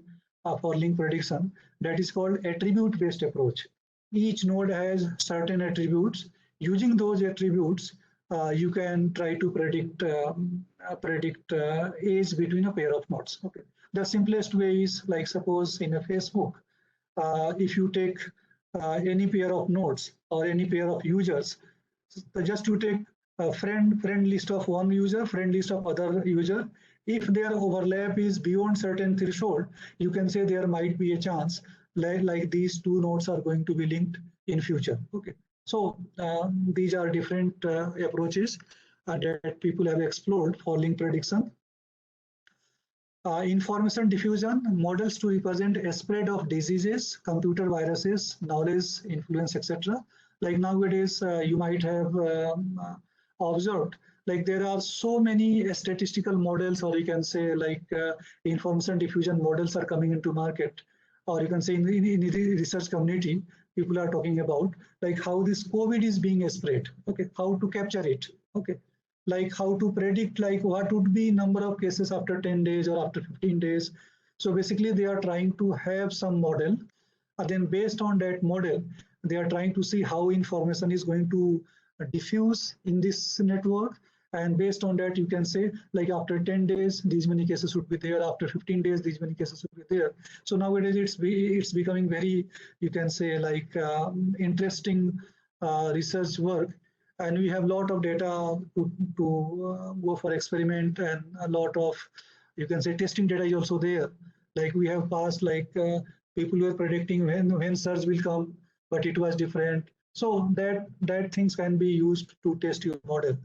for link prediction, that is called attribute-based approach. Each node has certain attributes. Using those attributes, you can try to predict age between a pair of nodes. Okay. The simplest way is, like, suppose in a Facebook, if you take any pair of nodes or any pair of users, just to take a friend list of one user, friend list of other user. If their overlap is beyond certain threshold, you can say there might be a chance like these two nodes are going to be linked in future. Okay, so these are different approaches that people have explored for link prediction. Information diffusion, models to represent a spread of diseases, computer viruses, knowledge, influence, etc. Like nowadays, you might have observed, like there are so many statistical models, or you can say like information diffusion models are coming into market, or you can say in the research community, people are talking about like how this COVID is being spread, okay, how to capture it, okay, like how to predict like what would be number of cases after 10 days or after 15 days. So basically they are trying to have some model, and then based on that model, they are trying to see how information is going to diffuse in this network. And based on that, you can say like after 10 days, these many cases would be there. After 15 days, these many cases would be there. So nowadays it's becoming very, you can say like interesting research work. And we have a lot of data to go for experiment, and a lot of, you can say, testing data is also there. Like we have passed like people were predicting when surge will come, but it was different. So that things can be used to test your model.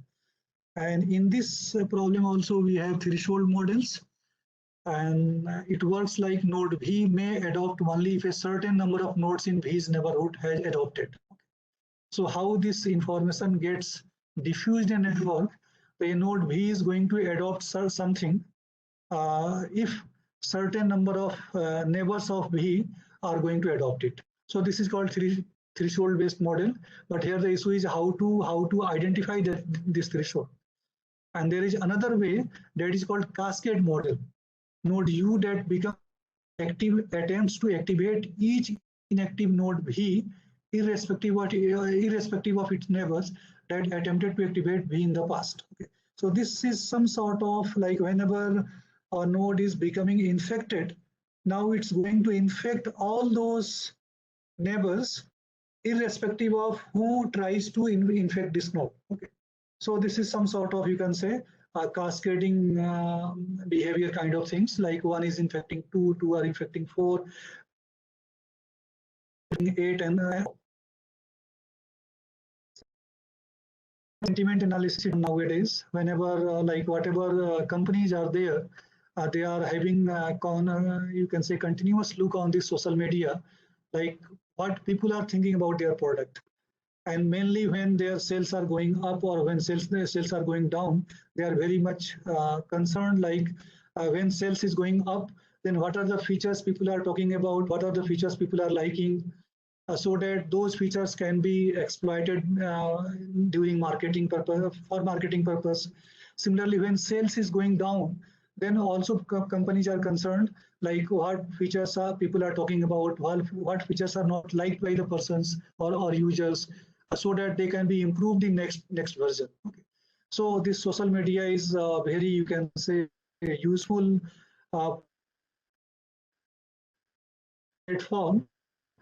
And in this problem also we have threshold models, and it works like node V may adopt only if a certain number of nodes in V's neighborhood has adopted. So how this information gets diffused in a network, the node V is going to adopt something if certain number of neighbors of V are going to adopt it. So this is called threshold based model. But here the issue is how to identify this threshold. And there is another way that is called cascade model. Node U that becomes active attempts to activate each inactive node V irrespective of its neighbors that attempted to activate V in the past. Okay. So this is some sort of like whenever a node is becoming infected, now it's going to infect all those neighbors irrespective of who tries to infect this node. Okay. So this is some sort of, you can say, cascading behavior kind of things, like one is infecting two are infecting 4, 8, and sentiment analysis nowadays. Whenever like whatever companies are there, they are having you can say continuous look on this social media, like what people are thinking about their product. And mainly when their sales are going up or when sales are going down, they are very much concerned, like when sales is going up, then what are the features people are talking about, what are the features people are liking, so that those features can be exploited during marketing purpose, for marketing purpose. Similarly, when sales is going down, then also companies are concerned, like what features are people are talking about, what features are not liked by the persons or users, so that they can be improved in next version. Okay. So this social media is very, you can say, useful platform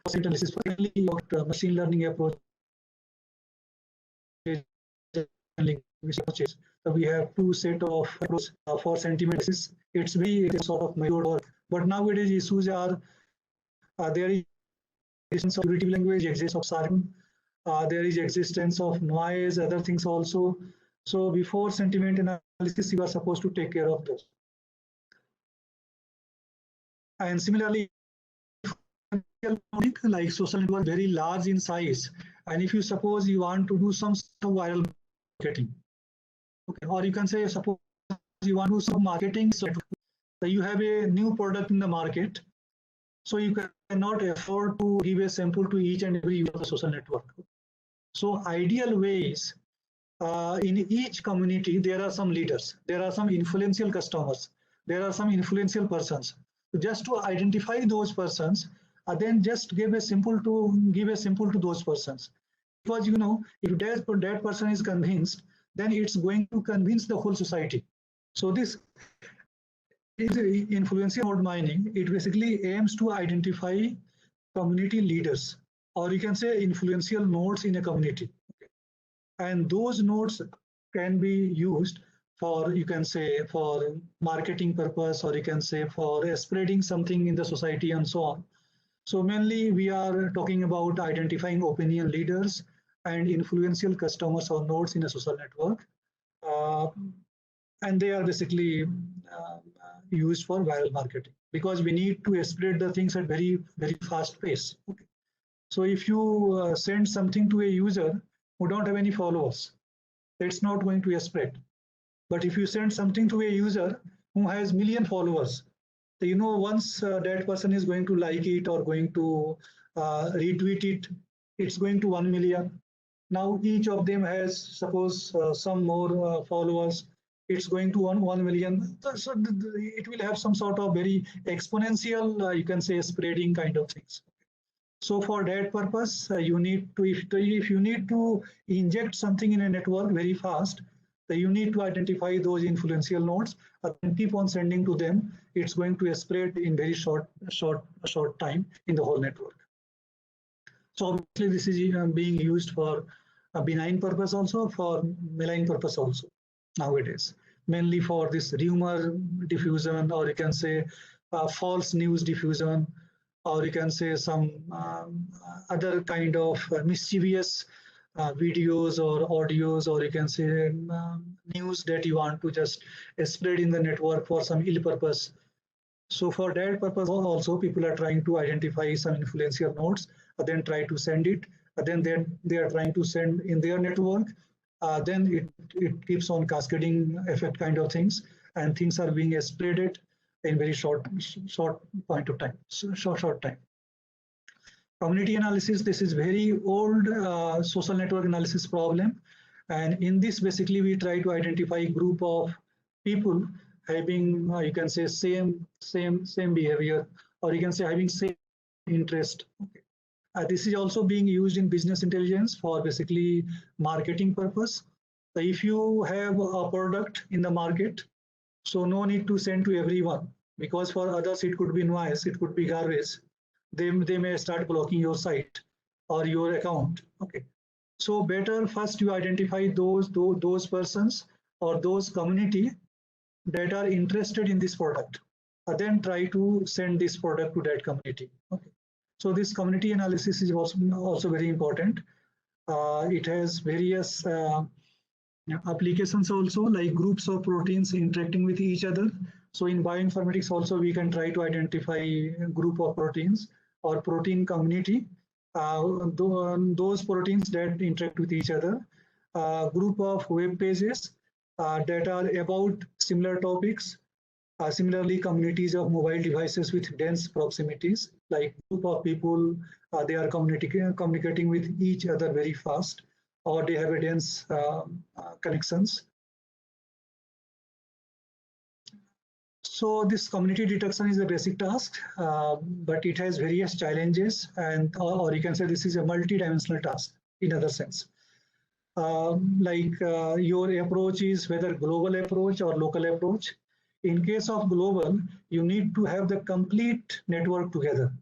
for analysis for machine learning approach and linguistic approaches. So we have two set of approaches for sentiment analysis. It's very sort of matured work, but nowadays issues are there is existence of curative language, existence of sarcasm, there is existence of noise, other things also. So before sentiment analysis, you are supposed to take care of those. And similarly, like social network, very large in size. And if you suppose you want to do some viral marketing, okay, or you can say suppose you want to do some marketing, so you have a new product in the market, so you cannot afford to give a sample to each and every user of the social network. So ideal ways, in each community, there are some leaders, there are some influential customers, there are some influential persons. Just to identify those persons, then just give a sample to those persons. Because you know, if that person is convinced, then it's going to convince the whole society. So this is influential node mining. It basically aims to identify community leaders, or you can say influential nodes in a community. And those nodes can be used for, you can say, for marketing purpose, or you can say for spreading something in the society and so on. So mainly we are talking about identifying opinion leaders and influential customers or nodes in a social network. And they are basically used for viral marketing, because we need to spread the things at very, very fast pace. Okay. So if you send something to a user who don't have any followers, it's not going to spread. But if you send something to a user who has million followers, so you know, once that person is going to like it or going to retweet it, it's going to 1 million. Now each of them has, suppose, some more followers, it's going to 1 million. So it will have some sort of very exponential, you can say, spreading kind of things. So for that purpose, you need to, if you need to inject something in a network very fast, then you need to identify those influential nodes and keep on sending to them. It's going to spread in very short time in the whole network. So obviously this is being used for a benign purpose, also for malign purpose also nowadays, mainly for this rumor diffusion, or you can say false news diffusion, or you can say some other kind of mischievous videos or audios, or you can say news that you want to just spread in the network for some ill purpose. So for that purpose also, people are trying to identify some influential nodes, then try to send it, then they are trying to send in their network, then it keeps on cascading effect kind of things, and things are being spreaded in very short point of time, short time. Community analysis, this is very old social network analysis problem. And in this, basically, we try to identify a group of people having, you can say, same behavior, or you can say having same interest. Okay. This is also being used in business intelligence for basically marketing purpose. So if you have a product in the market, so no need to send to everyone, because for others it could be noise, it could be garbage. They may start blocking your site or your account. Okay, so better first you identify those persons or those community that are interested in this product, and then try to send this product to that community. Okay, so this community analysis is also very important. It has various applications also, like groups of proteins interacting with each other. So in bioinformatics also, we can try to identify a group of proteins or protein community, those proteins that interact with each other, group of web pages that are about similar topics, similarly communities of mobile devices with dense proximities, like group of people, they are communicating with each other very fast, or they have a dense connections. So this community detection is a basic task, but it has various challenges, and or you can say this is a multi-dimensional task in other sense. Your approach is whether global approach or local approach. In case of global, you need to have the complete network together.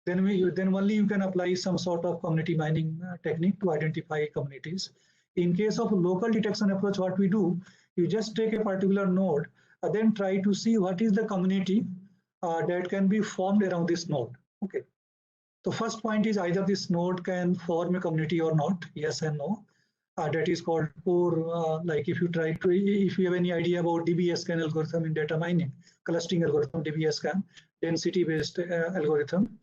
then only you can apply some sort of community mining technique to identify communities. In case of local detection approach, what we do, you just take a particular node, then try to see what is the community that can be formed around this node. Okay. The first point is either this node can form a community or not, yes and no. That is called core. Like if you have any idea about DBSCAN algorithm in data mining, clustering algorithm, DBSCAN, density-based algorithm.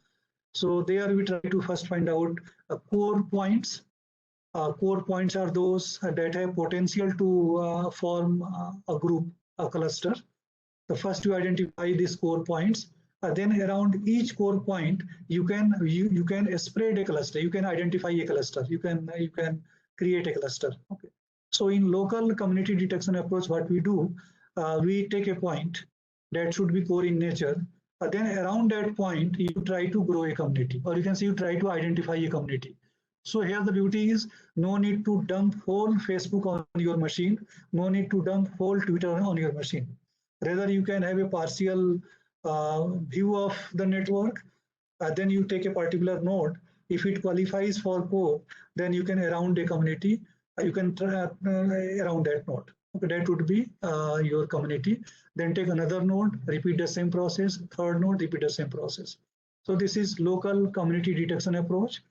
So there we try to first find out core points. Core points are those that have potential to form a group, a cluster. The first you identify these core points. Then around each core point, you can spread a cluster. You can identify a cluster. You can create a cluster. Okay. So in local community detection approach, what we do, we take a point that should be core in nature. Then around that point, you try to grow a community, or you can say you try to identify a community. So here the beauty is no need to dump whole Facebook on your machine, no need to dump whole Twitter on your machine. Rather, you can have a partial view of the network. Then you take a particular node. If it qualifies for core, then you can around a community, you can around that node. Okay, that would be your community. Then take another node, repeat the same process. Third node, repeat the same process. So this is local community detection approach.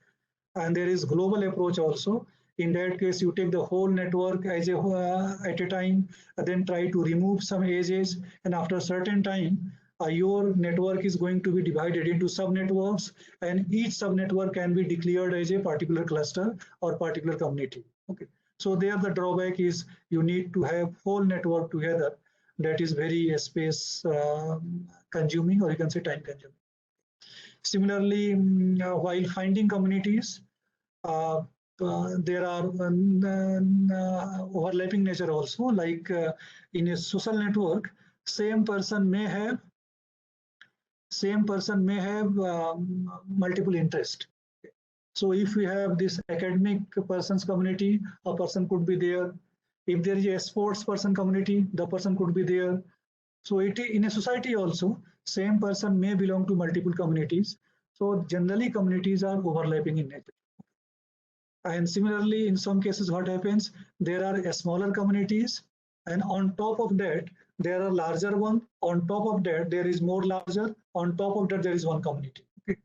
And there is global approach also. In that case, you take the whole network as at a time, then try to remove some edges. And after a certain time, your network is going to be divided into subnetworks, and each subnetwork can be declared as a particular cluster or particular community. Okay. So there the drawback is you need to have whole network together. That is very space consuming, or you can say time consuming. Similarly, while finding communities, there are overlapping nature also, like in a social network, same person may have multiple interests. So if we have this academic persons community, a person could be there. If there is a sports person community, the person could be there. So in a society also, same person may belong to multiple communities. So generally communities are overlapping in nature. And similarly, in some cases, what happens, there are smaller communities, and on top of that, there are larger one. On top of that, there is more larger. On top of that, there is one community. Okay.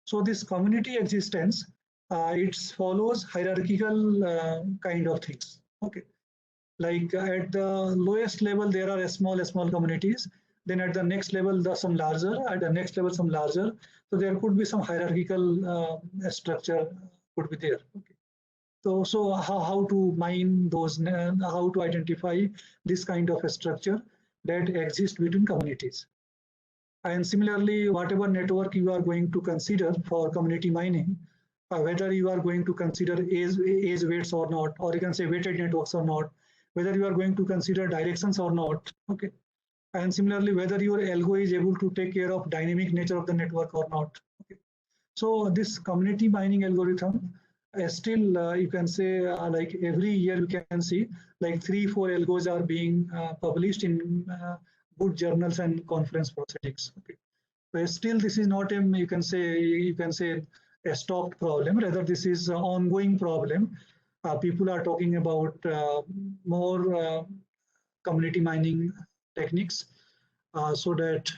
So this community existence, it follows hierarchical kind of things. Okay. Like at the lowest level, there are small communities. Then at the next level, there are some larger. At the next level, some larger. So there could be some hierarchical structure could be there. Okay. So how to mine those, how to identify this kind of a structure that exists between communities. And similarly, whatever network you are going to consider for community mining, whether you are going to consider age weights or not, or you can say weighted networks or not, whether you are going to consider directions or not. Okay. And similarly, whether your algo is able to take care of dynamic nature of the network or not. Okay. So this community mining algorithm, still you can say like every year you can see like 3-4 algos are being published in good journals and conference proceedings. Okay. But still this is not a, you can say a stopped problem. Rather this is an ongoing problem. People are talking about more community mining techniques so that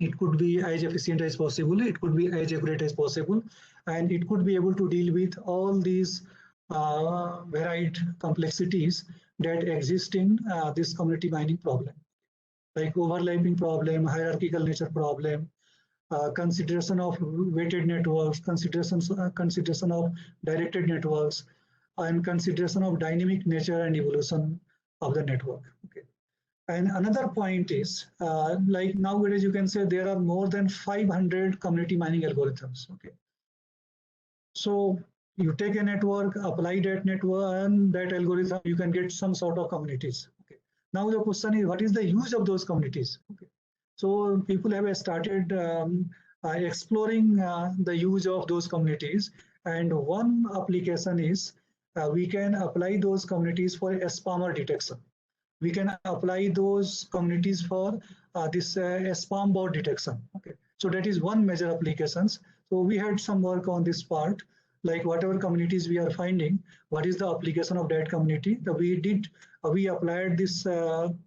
it could be as efficient as possible, it could be as accurate as possible, and it could be able to deal with all these varied complexities that exist in this community mining problem, like overlapping problem, hierarchical nature problem, consideration of weighted networks, consideration of directed networks, and consideration of dynamic nature and evolution of the network. Okay. And another point is, like nowadays you can say there are more than 500 community mining algorithms. Okay. So you take a network, apply that network and that algorithm, you can get some sort of communities. Okay. Now the question is, what is the use of those communities? Okay. So people have started exploring the use of those communities, and one application is we can apply those communities for spammer detection. We can apply those communities for this spam bot detection. Okay, so that is one major applications. So we had some work on this part, like whatever communities we are finding, what is the application of that community. We applied this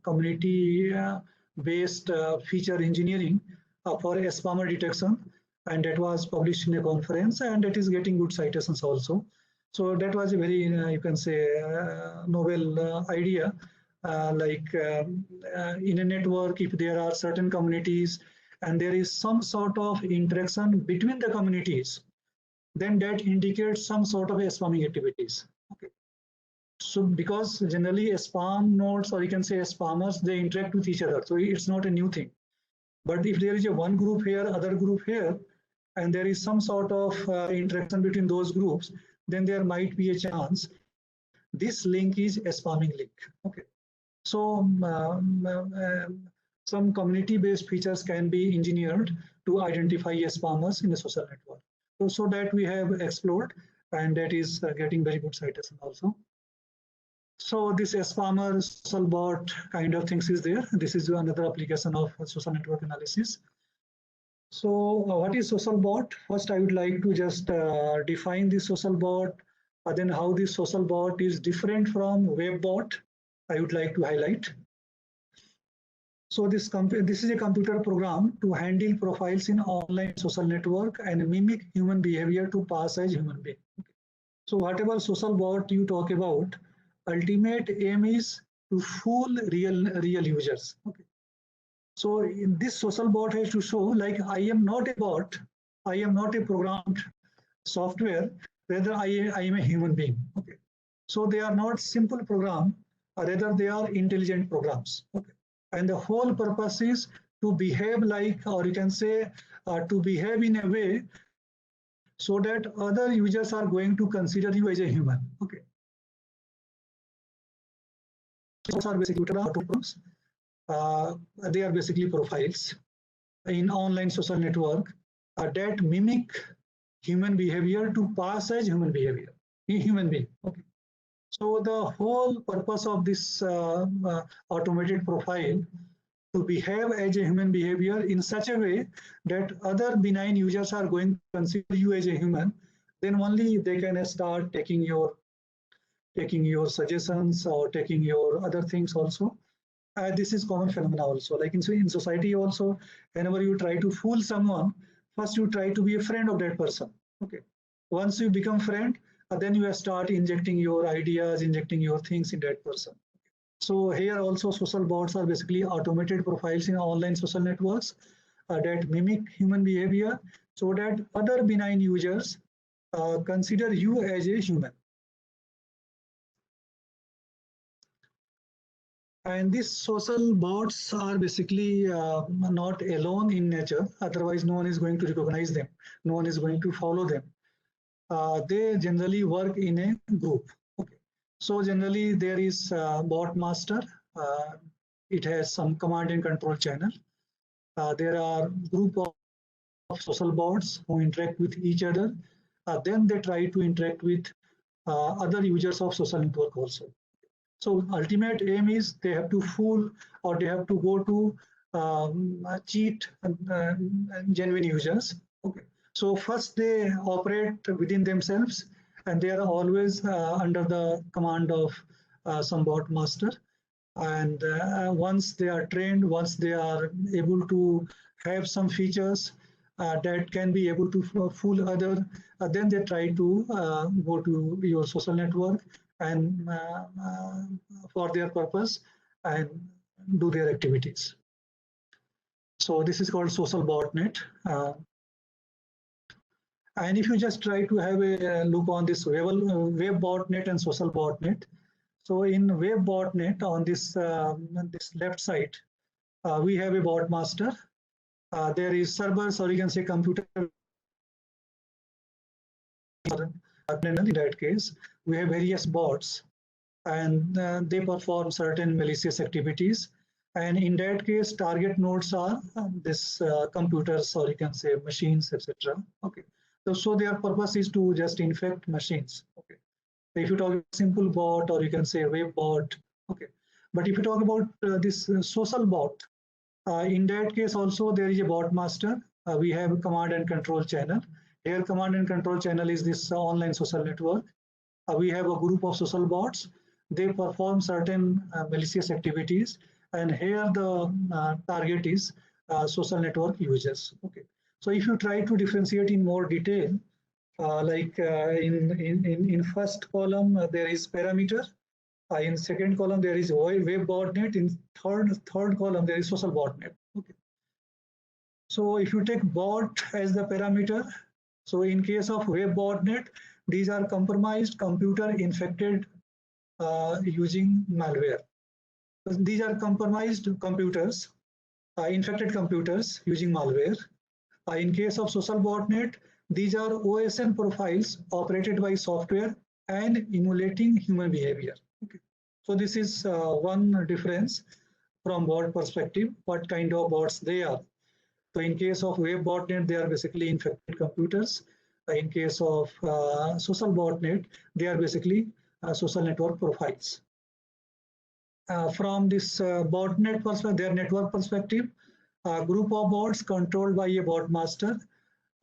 community based feature engineering for spammer detection, and that was published in a conference, and it is getting good citations also. So that was a very, you can say, novel idea. In a network, if there are certain communities and there is some sort of interaction between the communities, then that indicates some sort of spamming activities. Okay. So because generally spam nodes, or you can say spammers, they interact with each other. So it's not a new thing. But if there is a one group here, other group here, and there is some sort of interaction between those groups, then there might be a chance this link is a spamming link. Okay. So some community-based features can be engineered to identify spammers in a social network. So that we have explored, and that is getting very good citation also. So this spammer social bot kind of things is there. This is another application of social network analysis. So what is social bot? First, I would like to just define the social bot, then how this social bot is different from web bot, I would like to highlight. So this is a computer program to handle profiles in online social network and mimic human behavior to pass as human being. So whatever social bot you talk about, ultimate aim is to fool real users. Okay. So in this social bot has to show, like, I am not a bot, I am not a programmed software, rather I am a human being. Okay. So they are not simple program, rather they are intelligent programs. Okay. And the whole purpose is to behave like, or you can say, to behave in a way so that other users are going to consider you as a human. Okay. Those are basically programs. They are basically profiles in online social network that mimic human behavior to pass as human behavior, human being. Okay. So the whole purpose of this automated profile to behave as a human behavior in such a way that other benign users are going to consider you as a human, then only they can start taking your suggestions or taking your other things also. This is common phenomena also. Like in society also, whenever you try to fool someone, first you try to be a friend of that person. Okay. Once you become friend, then you start injecting your ideas, injecting your things in that person. So here also social bots are basically automated profiles in online social networks that mimic human behavior so that other benign users consider you as a human. And these social bots are basically not alone in nature, otherwise no one is going to recognize them, no one is going to follow them. They generally work in a group. Okay. So generally there is bot master. It has some command and control channel. There are group of social bots who interact with each other. Then they try to interact with other users of social network also. So ultimate aim is they have to fool, or they have to go to cheat genuine users. Okay. So first they operate within themselves, and they are always under the command of some bot master. And once they are trained, once they are able to have some features that can be able to fool other, then they try to go to your social network and for their purpose and do their activities. So this is called social botnet. And if you just try to have a look on this web botnet and social botnet, so in web botnet on this this left side, we have a bot master. There is servers, or you can say computer. In that case, we have various bots, and they perform certain malicious activities. And in that case, target nodes are this computers, or you can say machines, etc. Okay. So their purpose is to just infect machines. Okay. If you talk about simple bot, or you can say web bot. Okay. But if you talk about this social bot, in that case also there is a bot master. We have a command and control channel. Here, command and control channel is this online social network. We have a group of social bots. They perform certain malicious activities, and here the target is social network users. Okay. So if you try to differentiate in more detail, in first column there is parameter. In second column there is web botnet. In third column there is social botnet. Okay. So if you take bot as the parameter, so in case of web botnet, these are compromised computer infected using malware. These are compromised computers, infected computers using malware. In case of social botnet, these are OSN profiles operated by software and emulating human behavior. Okay. So this is one difference from bot perspective, what kind of bots they are. So in case of web botnet, they are basically infected computers. In case of social botnet, they are basically social network profiles. From this botnet perspective, their network perspective, a group of bots controlled by a bot master.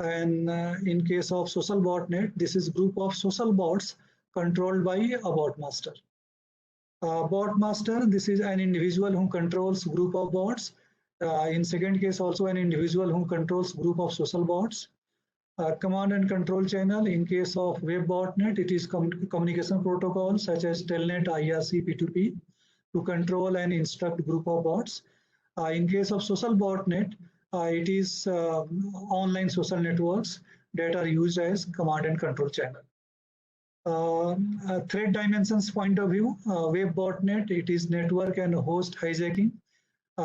And in case of social botnet, this is group of social bots controlled by a bot master. Bot master, this is an individual who controls group of bots. In second case, also an individual who controls group of social bots. Command and control channel, in case of web botnet, it is communication protocols such as Telnet, IRC, P2P to control and instruct group of bots. In case of social botnet, it is online social networks that are used as command and control channel. Threat dimensions point of view, web botnet, it is network and host hijacking,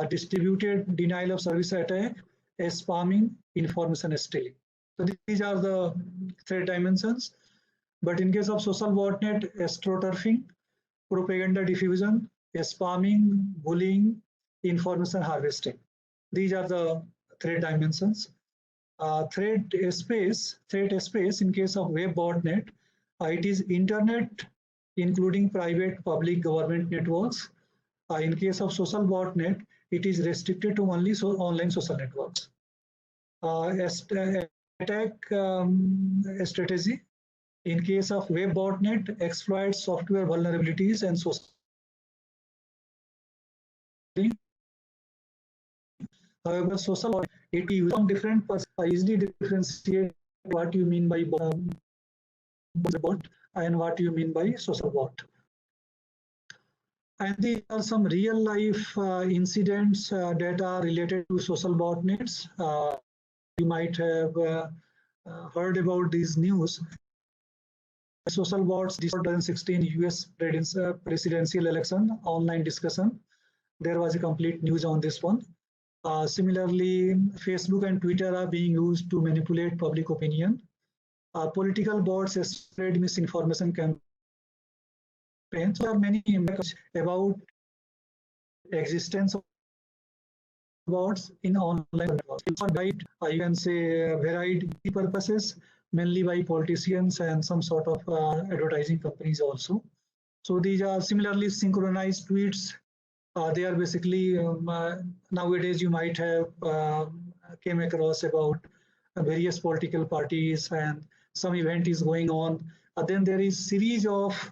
distributed denial of service attack, spamming, information stealing. So these are the threat dimensions. But in case of social botnet, astroturfing, propaganda diffusion, spamming, bullying, information harvesting. These are the threat dimensions. Threat space in case of web botnet, it is internet, including private, public, government networks. In case of social botnet, it is restricted to only online social networks. Attack strategy. In case of web botnet, exploits software vulnerabilities and social. However, social it is from different easily differentiate what you mean by bot and what you mean by social bot. And these are some real life incidents that are related to social botnets. You might have heard about these news. Social bots, 2016 US presidential election, online discussion. There was a complete news on this one. Similarly, Facebook and Twitter are being used to manipulate public opinion. Political bots spread misinformation campaigns. There are many impacts about existence of bots in online networks. You can say varied purposes, mainly by politicians and some sort of advertising companies also. So these are similarly synchronized tweets. They are basically nowadays you might have came across about various political parties and some event is going on. Then there is series of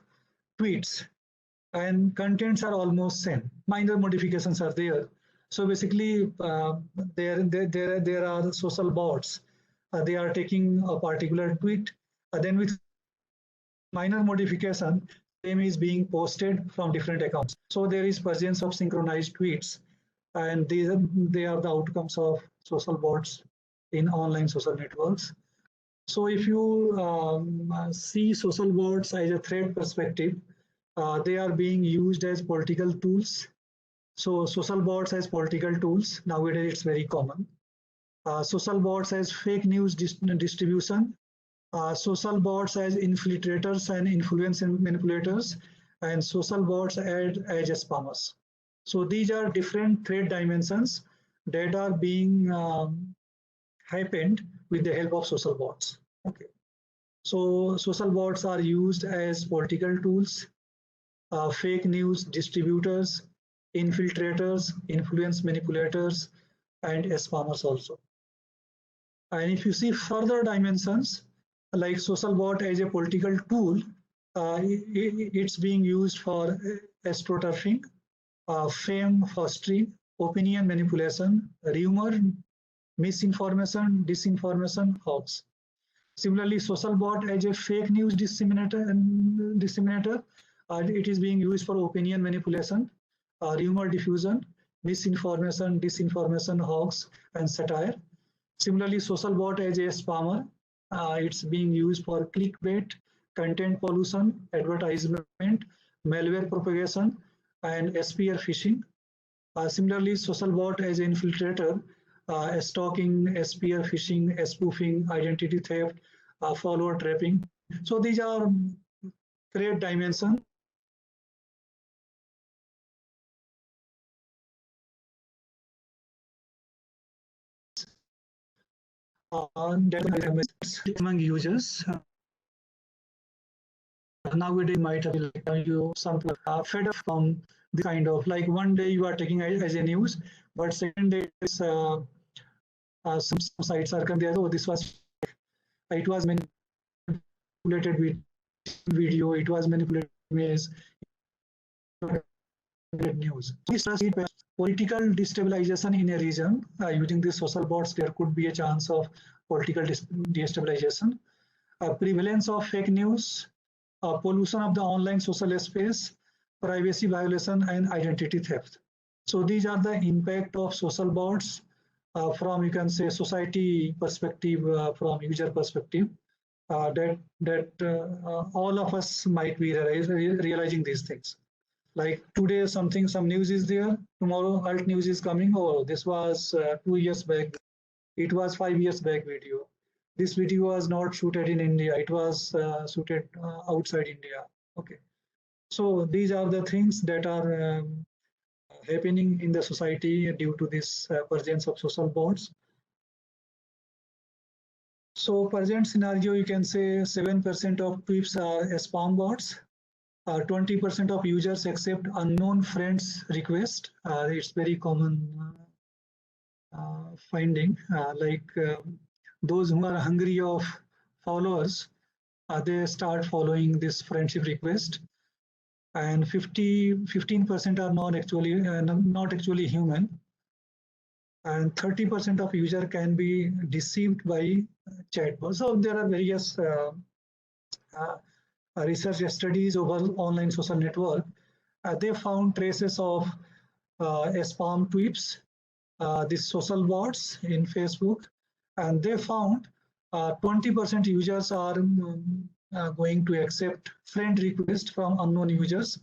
tweets and contents are almost same. Minor modifications are there. So basically there are social bots. They are taking a particular tweet. Then with minor modification, same is being posted from different accounts. So there is presence of synchronized tweets, and they are the outcomes of social bots in online social networks. So if you see social bots as a threat perspective, they are being used as political tools. So social bots as political tools, nowadays it's very common. Social bots as fake news distribution, social bots as infiltrators and influence manipulators, and social bots as spammers. So these are different threat dimensions that are being happened with the help of social bots. Okay. So social bots are used as political tools, fake news distributors, infiltrators, influence manipulators, and spammers also. And if you see further dimensions, like social bot as a political tool, it's being used for astroturfing, fame fostering, opinion manipulation, rumor, misinformation, disinformation, hoax. Similarly, social bot as a fake news disseminator, it is being used for opinion manipulation, rumor diffusion, misinformation, disinformation, hoax, and satire. Similarly, social bot as a spammer, it's being used for clickbait, content pollution, advertisement, malware propagation, and spear phishing. Similarly, social bot as an infiltrator, stalking, spear phishing, spoofing, identity theft, follower trapping. So these are great dimensions. Among users. Nowadays might have like you some fed up from the kind of like one day you are taking as a news, but second day some sites are there. Oh, this was it was manipulated with video. It was manipulated with news. Political destabilization in a region using the social bots. There could be a chance of political destabilization. Prevalence of fake news, pollution of the online social space, privacy violation, and identity theft. So these are the impact of social bots from, you can say, society perspective, from user perspective, that all of us might be realizing these things. Like today, some news is there. Tomorrow, alt news is coming. Oh, this was 2 years back. It was 5 years back video. This video was not shooted in India. It was shooted outside India. Okay. So these are the things that are happening in the society due to this presence of social bots. So present scenario, you can say 7% of tweets are spam bots. 20% of users accept unknown friends request. It's very common finding. Those who are hungry of followers, they start following this friendship request. And 15% are not actually human. And 30% of user can be deceived by chatbots. So there are various research studies over online social network. They found traces of spam tweets, these social bots in Facebook, and they found 20% users are going to accept friend requests from unknown users,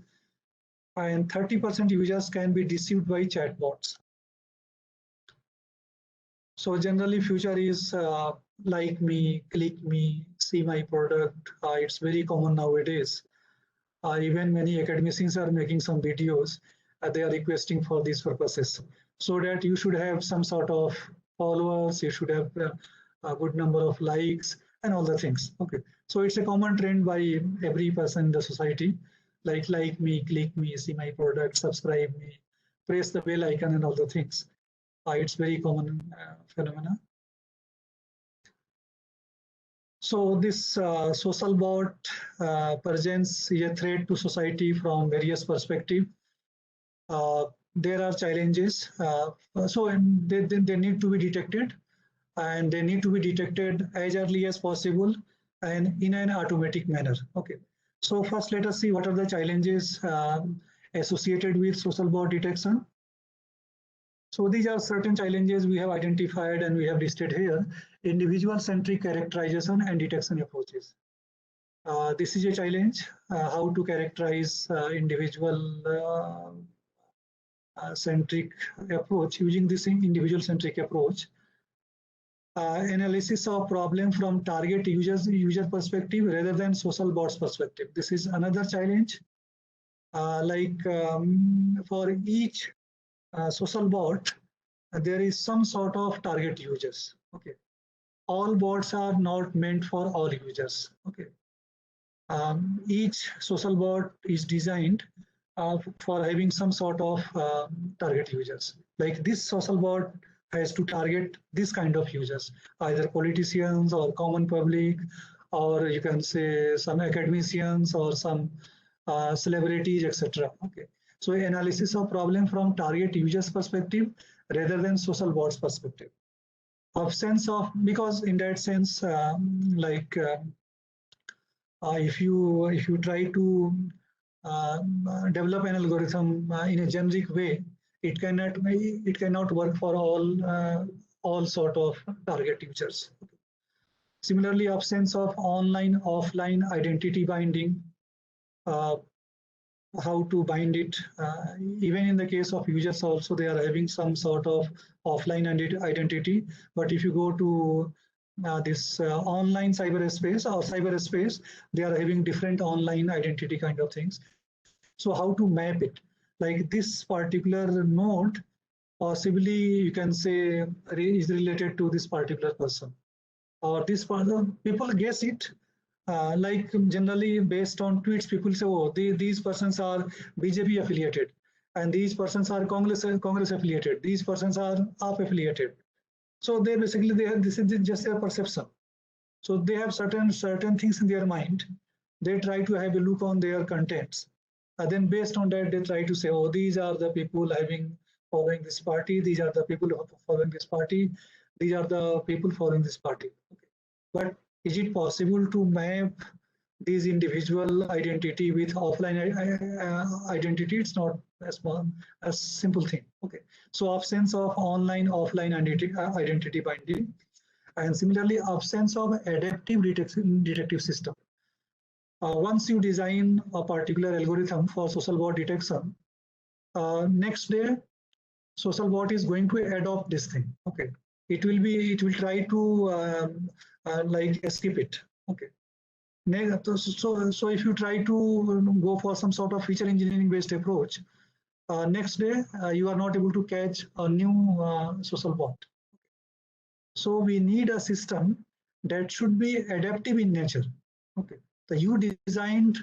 and 30% users can be deceived by chatbots. So generally, future is like me, click me, see my product. It's very common nowadays. Even many academicians are making some videos. They are requesting for these purposes, so that you should have some sort of followers, you should have a good number of likes and all the things. Okay, so it's a common trend by every person in the society, like me, click me, see my product, subscribe me, press the bell icon and all the things. It's very common phenomena. So this social bot presents a threat to society from various perspectives. There are challenges. So they need to be detected, and they need to be detected as early as possible and in an automatic manner. Okay. So first, let us see what are the challenges associated with social bot detection. So these are certain challenges we have identified and we have listed here. Individual-centric characterization and detection approaches. This is a challenge, how to characterize individual-centric approach. Using this individual-centric approach, analysis of problem from target user perspective rather than social bots perspective. This is another challenge. For each social bot, there is some sort of target users. Okay, all bots are not meant for all users. Okay, each social bot is designed for having some sort of target users. Like this social bot has to target this kind of users, either politicians or common public, or you can say some academicians or some celebrities, etc. Okay. So analysis of problem from target users perspective rather than social bots perspective. Absence of, because in that sense, if you try to develop an algorithm in a generic way, it cannot work for all sort of target users. Similarly, absence of online offline identity binding, how to bind it. Even in the case of users also, they are having some sort of offline identity. But if you go to this online cyberspace or cyberspace, they are having different online identity kind of things. So how to map it? Like this particular node, possibly you can say is related to this particular person. Or this person, people guess it, like generally based on tweets, people say, oh, these persons are BJP affiliated, and these persons are Congress affiliated, these persons are AAP affiliated. So they basically, this is just their perception. So they have certain things in their mind. They try to have a look on their contents. And then based on that, they try to say, oh, these are the people following this party, these are the people following this party, these are the people following this party. Okay. But is it possible to map these individual identity with offline identity? It's not a simple thing. Okay. So absence of online offline identity binding, and similarly absence of adaptive detective system. Once you design a particular algorithm for social bot detection, next day social bot is going to adopt this thing. Okay. It will try to like escape it. Okay. So if you try to go for some sort of feature engineering based approach, next day you are not able to catch a new social bot. So we need a system that should be adaptive in nature. Okay. So you designed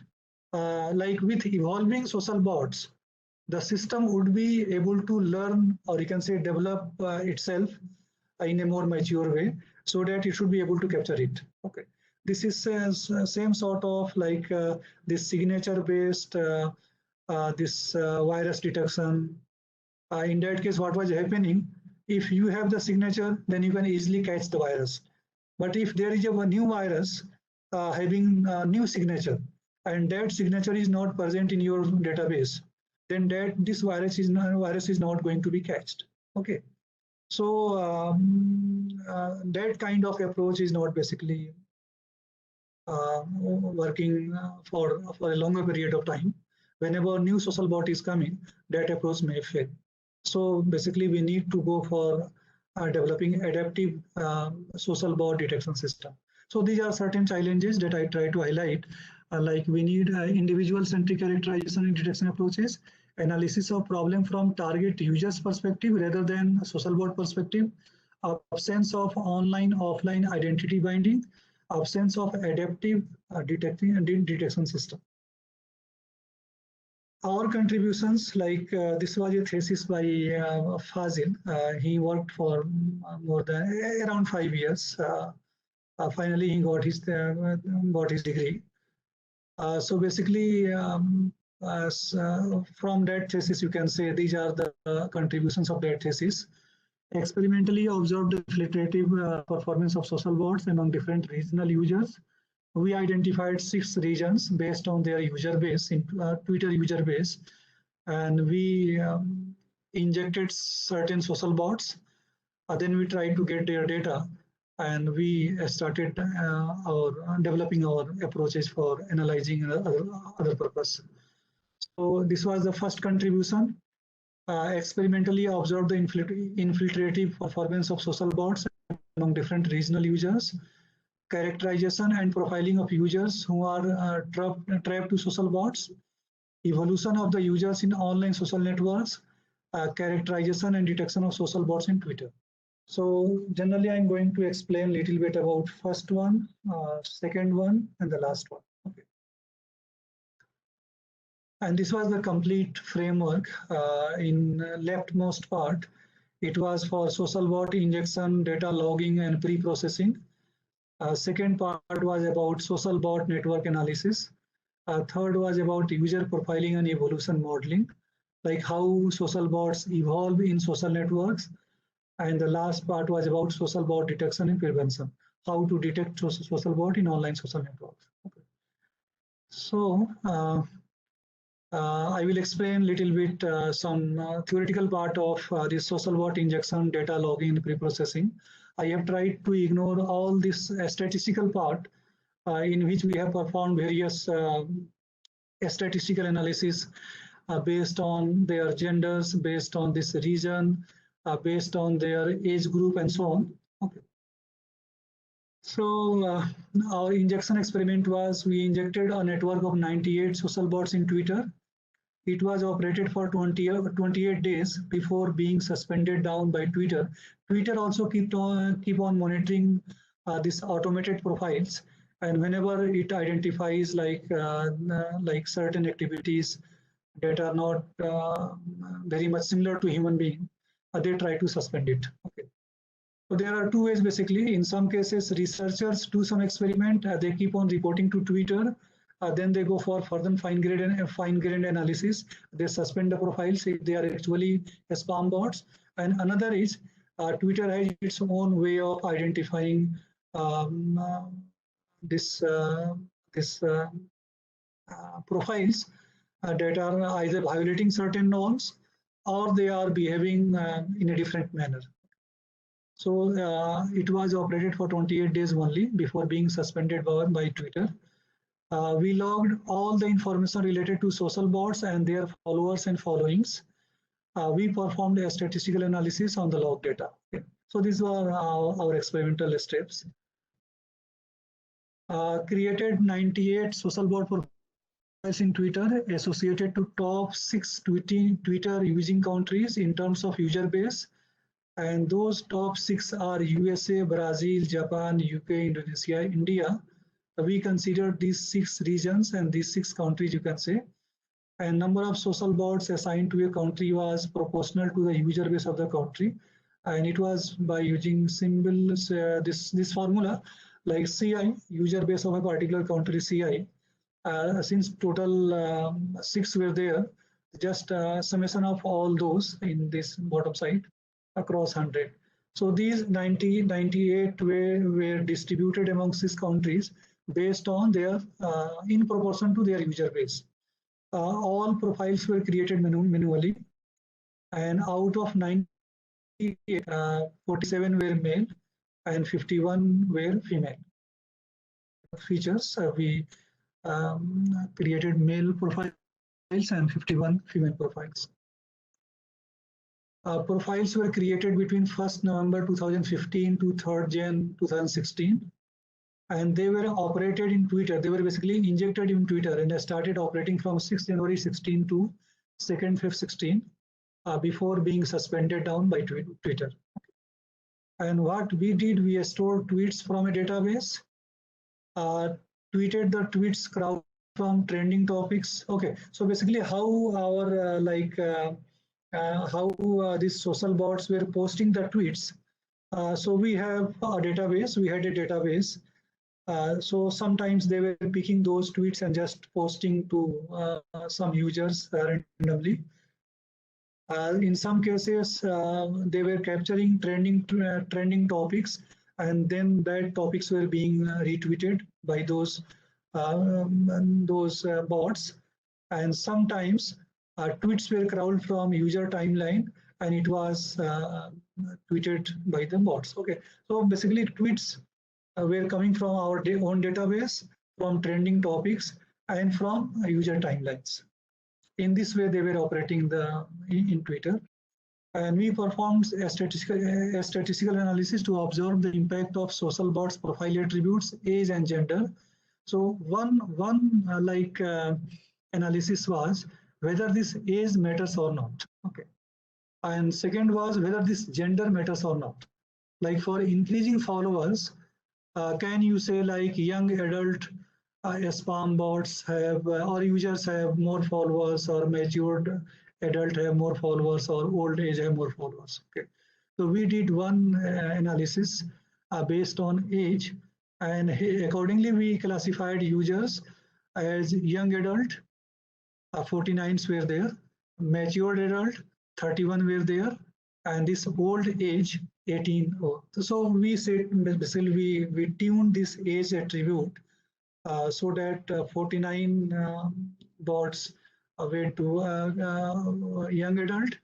like with evolving social bots, the system would be able to learn, or you can say develop itself in a more mature way, so that it should be able to capture it. Okay. This is same sort of like this signature based this virus detection. In that case, what was happening, if you have the signature, then you can easily catch the virus. But if there is a new virus having a new signature, and that signature is not present in your database, then this virus is not going to be catched. Okay. So that kind of approach is not basically working for a longer period of time. Whenever new social bot is coming, that approach may fail. So basically, we need to go for developing adaptive social bot detection system. So these are certain challenges that I try to highlight. Like we need individual-centric characterization and detection approaches, analysis of problem from target users perspective rather than social bot perspective, absence of online offline identity binding, absence of adaptive detection system. Our contributions, like this was a thesis by Fazil. He worked for more than around 5 years. Finally, he got his degree. So basically, from that thesis, you can say these are the contributions of that thesis. Experimentally observed the filtrative performance of social bots among different regional users. We identified 6 regions based on their user base, in Twitter user base, and we injected certain social bots. Then we tried to get their data, and we started developing our approaches for analyzing other purpose. So this was the first contribution. Experimentally observed the infiltrative performance of social bots among different regional users. Characterization and profiling of users who are trapped to social bots, evolution of the users in online social networks, characterization and detection of social bots in Twitter. So generally, I'm going to explain a little bit about first one, second one, and the last one. Okay. And this was the complete framework. In leftmost part, It was for social bot injection, data logging, and pre-processing. Second part was about social bot network analysis. Third was about user profiling and evolution modeling, like how social bots evolve in social networks. And the last part was about social bot detection and prevention, how to detect social bot in online social networks. Okay. So I will explain a little bit some theoretical part of this social bot injection, data logging, and pre-processing. I have tried to ignore all this statistical part in which we have performed various statistical analysis based on their genders, based on this region, based on their age group, and so on. Okay. So our injection experiment was we injected a network of 98 social bots in Twitter. It was operated for 28 days before being suspended down by Twitter. Twitter also keep on monitoring these automated profiles, and whenever it identifies like certain activities that are not very much similar to human being, they try to suspend it. Okay. So there are two ways basically. In some cases, researchers do some experiment. They keep on reporting to Twitter. Then they go for further fine-grained analysis. They suspend the profiles if they are actually spam bots. And another is Twitter has its own way of identifying this profiles that are either violating certain norms or they are behaving in a different manner. So it was operated for 28 days only before being suspended by Twitter. We logged all the information related to social bots and their followers and followings. We performed a statistical analysis on the log data. Okay. So these were our experimental steps. Created 98 social bot profiles in Twitter associated to top 6 Twitter using countries in terms of user base. And those top 6 are USA, Brazil, Japan, UK, Indonesia, India. We considered these 6 regions and these 6 countries, you can say. And number of social bots assigned to a country was proportional to the user base of the country. And it was by using symbols, this formula, like CI, user base of a particular country, CI. Since total 6 were there, just summation of all those in this bottom side across 100. So these 98 were distributed among 6 countries based on their, in proportion to their user base. All profiles were created manually, and out of 98, 47 were male and 51 were female. Features, we created male profiles and 51 female profiles. Profiles were created between 1st November 2015 to 3rd Jan 2016. And they were operated in Twitter. They were basically injected in Twitter and started operating from 6th January 16 to 2nd February 16 before being suspended down by Twitter. And what we did, we stored tweets from a database, tweeted the tweets crowd from trending topics. Okay, so basically how our these social bots were posting the tweets. So we have a database. We had a database. So sometimes they were picking those tweets and just posting to some users randomly. In some cases, they were capturing trending topics, and then that topics were being retweeted by those bots. And sometimes tweets were crawled from user timeline, and it was tweeted by the bots. Okay, so basically tweets were coming from our own database, from trending topics, and from user timelines. In this way, they were operating in Twitter. And we performed a statistical analysis to observe the impact of social bots' profile attributes, age, and gender. So one analysis was whether this age matters or not. Okay, and second was whether this gender matters or not. Like for increasing followers, can you say like young adult spam bots have or users have more followers, or matured adult have more followers, or old age have more followers? Okay, So we did one analysis based on age, and accordingly we classified users as young adult, 49s were there, matured adult, 31 were there, and this old age, 18. So we said basically we tuned this age attribute so that 49 bots went to young adult,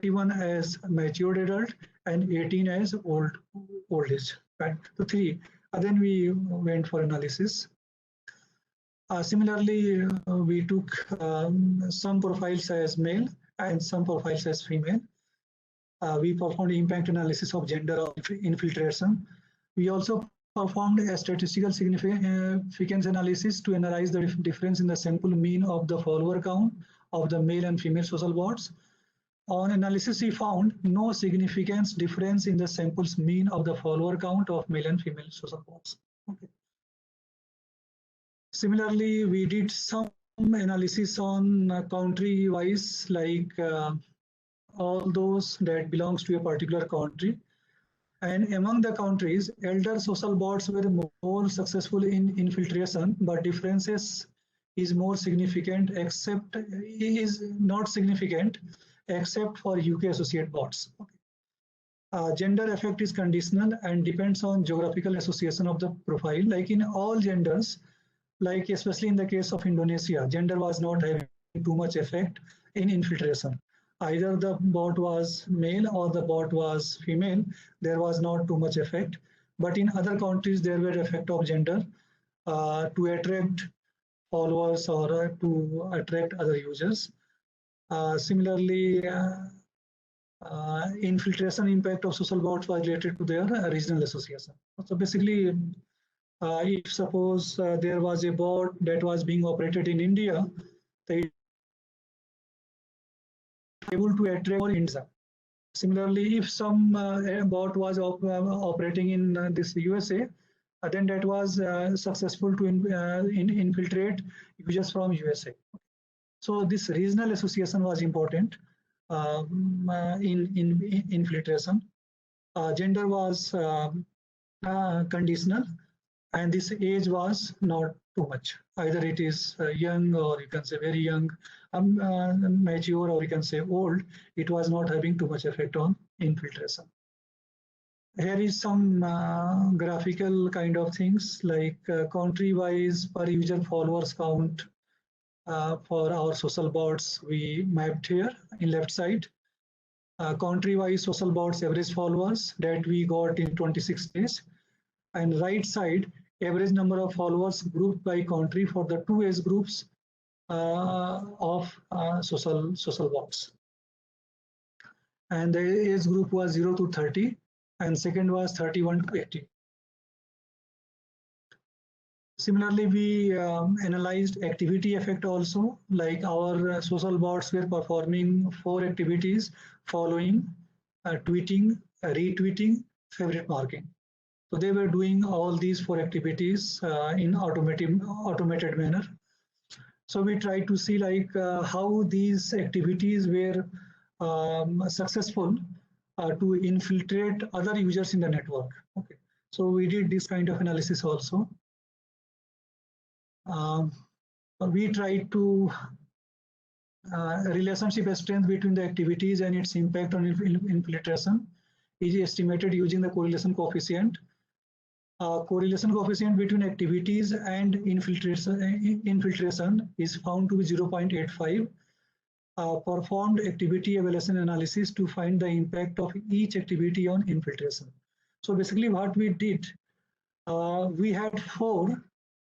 31 as matured adult, and 18 as old age. Right? So three. Then we went for analysis. Similarly, we took some profiles as male and some profiles as female. We performed impact analysis of gender of infiltration. We also performed a statistical significance analysis to analyze the difference in the sample mean of the follower count of the male and female social bots. On analysis, we found no significant difference in the sample's mean of the follower count of male and female social bots. Okay. Similarly, we did some analysis on country-wise, like all those that belongs to a particular country. And among the countries, elder social bots were more successful in infiltration, but differences is more significant, except is not significant, except for UK associate bots. Gender effect is conditional and depends on geographical association of the profile. Like in all genders, like especially in the case of Indonesia, gender was not having too much effect in infiltration. Either the bot was male or the bot was female, there was not too much effect. But in other countries, there were effect of gender to attract followers or to attract other users. Similarly, infiltration impact of social bots was related to their regional association. So basically, if suppose there was a bot that was being operated in India, they able to attract more India. Similarly, if some bot was operating in this USA, then that was successful to infiltrate users from USA. So this regional association was important in infiltration. Gender was conditional, and this age was not too much. Either it is young, or you can say very young, mature, or you can say old. It was not having too much effect on infiltration. Here is some graphical kind of things, like country-wise per user followers count for our social bots we mapped here in left side. Country-wise social bots average followers that we got in 26 days. And right side, average number of followers grouped by country for the two age groups of social bots. And the age group was 0 to 30, and second was 31 to 80. Similarly, we analyzed activity effect also, like our social bots were performing 4 activities: following, tweeting, retweeting, favorite marking. So they were doing all these 4 activities in automated manner. So we tried to see like how these activities were successful to infiltrate other users in the network. Okay, so we did this kind of analysis also. We tried to relationship strength between the activities and its impact on infiltration is estimated using the correlation coefficient. Correlation coefficient between activities and infiltration is found to be 0.85. Performed activity evaluation analysis to find the impact of each activity on infiltration. So basically what we did, we had 4,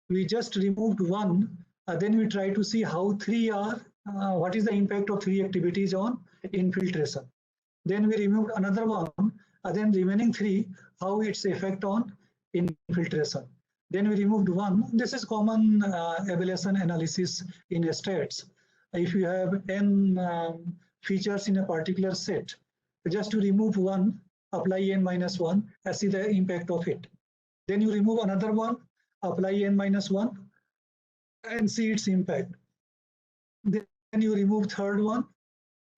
we just removed 1, then we try to see how 3 are, what is the impact of 3 activities on infiltration. Then we removed another 1, then remaining 3, how its effect on infiltration. Then we removed 1. This is common evaluation analysis in stats. If you have n features in a particular set, just to remove 1, apply n minus 1, and see the impact of it. Then you remove another 1, apply n minus 1, and see its impact. Then you remove third one,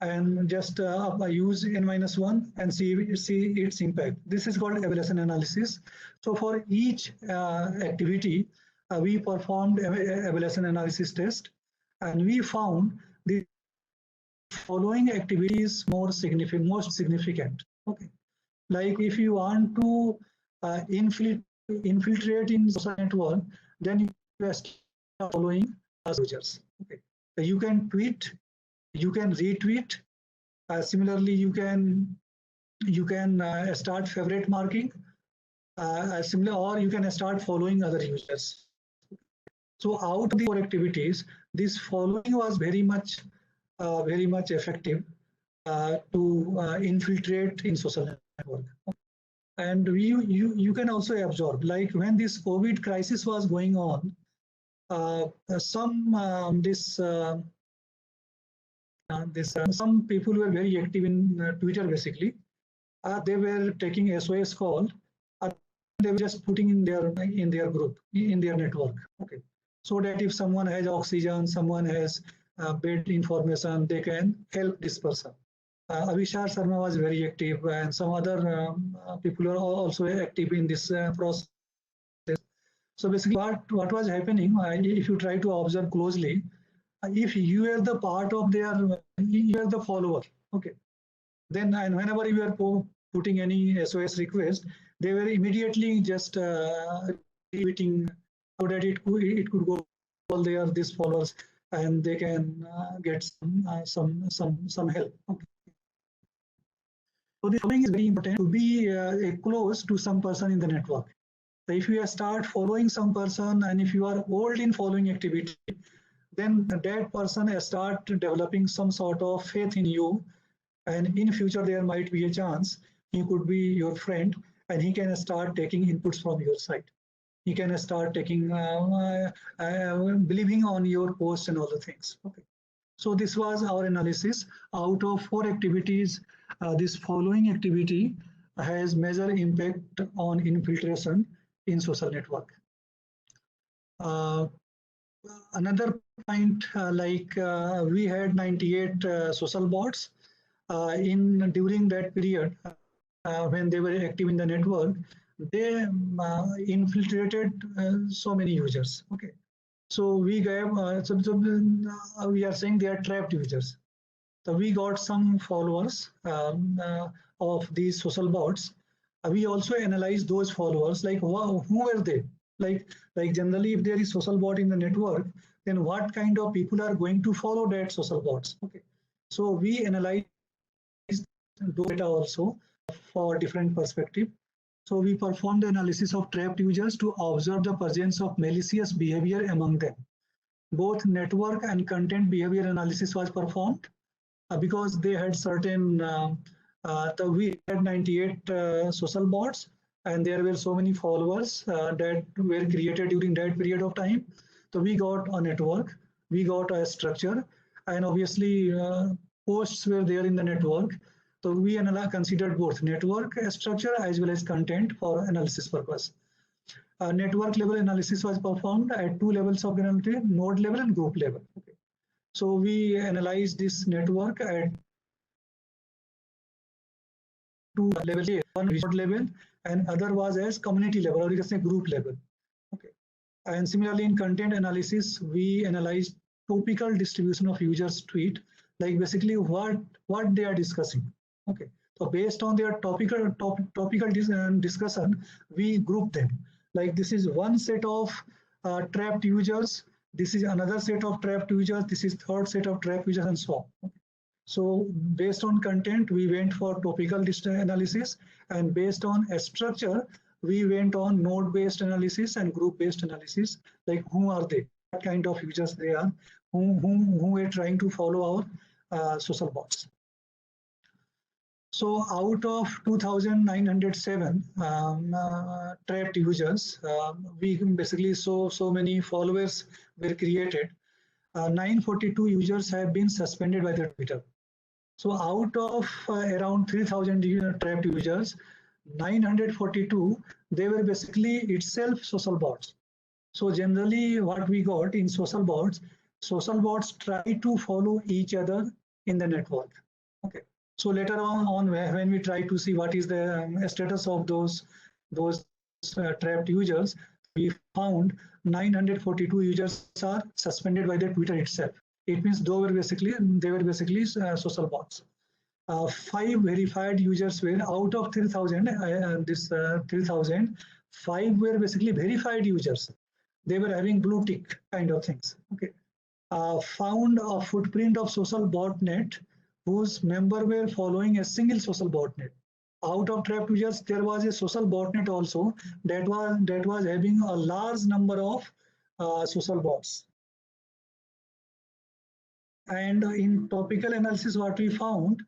and just use n-1 and see its impact. This is called evaluation analysis. So for each activity, we performed evaluation analysis test, and we found the following activities most significant. Okay, like if you want to infiltrate in social network, then you start following users. Okay, you can tweet, you can retweet. Similarly, you can start favorite marking. Similar, or you can start following other users. So out of the 4 activities, this following was very much effective to infiltrate in social network. And you can also absorb, like when this COVID crisis was going on, some people were very active in Twitter. Basically, they were taking SOS call. They were just putting in their group, in their network. Okay, so that if someone has oxygen, someone has bed information, they can help this person. Avishar Sharma was very active, and some other people are also active in this process. So basically, what was happening, if you try to observe closely, if you are the part of you are the follower, okay, then and whenever you are putting any SOS request, they were immediately just retweeting so that it could go all these followers, and they can get some help. Okay. So the following is very important, to be close to some person in the network. So if you start following some person, and if you are old in following activity, then that person start developing some sort of faith in you, and in future there might be a chance he could be your friend, and he can start taking inputs from your side. He can start taking believing on your posts and all the things. Okay. So this was our analysis. Out of 4 activities, this following activity has major impact on infiltration in social network. Another point, we had 98 social bots during that period when they were active in the network. They infiltrated so many users. Okay, so we gave we are saying they are trapped users. So we got some followers of these social bots. We also analyzed those followers, like who were they? Like generally, if there is social bot in the network, then what kind of people are going to follow that social bots? Okay, so we analyzed data also for different perspective. So we performed the analysis of trapped users to observe the presence of malicious behavior among them. Both network and content behavior analysis was performed because they had certain, we had 98 social bots, and there were so many followers that were created during that period of time. So we got a network, we got a structure, and obviously posts were there in the network. So we considered both network structure as well as content for analysis purpose. Network level analysis was performed at 2 levels of granularity, node level and group level. Okay. So we analyzed this network at 2 levels, one node level and other was as community level, or you can say group level. Okay. And similarly in content analysis, we analyzed topical distribution of users' tweet, like basically what they are discussing. Okay, so based on their topical discussion, we group them. Like this is one set of trapped users, this is another set of trapped users, this is third set of trapped users, and so on. Okay. So based on content, we went for topical analysis, and based on a structure, we went on node-based analysis and group-based analysis. Like who are they? What kind of users they are? Who we're trying to follow our social bots. So out of 2,907 trapped users, we basically saw so many followers were created. 942 users have been suspended by the Twitter. So out of around 3,000 trapped users, 942, they were basically itself social bots. So generally what we got in social bots try to follow each other in the network. Okay. So later on when we try to see what is the status of those trapped users, we found 942 users are suspended by the Twitter itself. It means they were basically social bots. 5 verified users were out of 3,000. 3,000. 5 were basically verified users. They were having blue tick kind of things. Okay. Found a footprint of social botnet whose member were following a single social botnet. Out of trapped users, there was a social botnet also that was having a large number of social bots. And in topical analysis, what we found,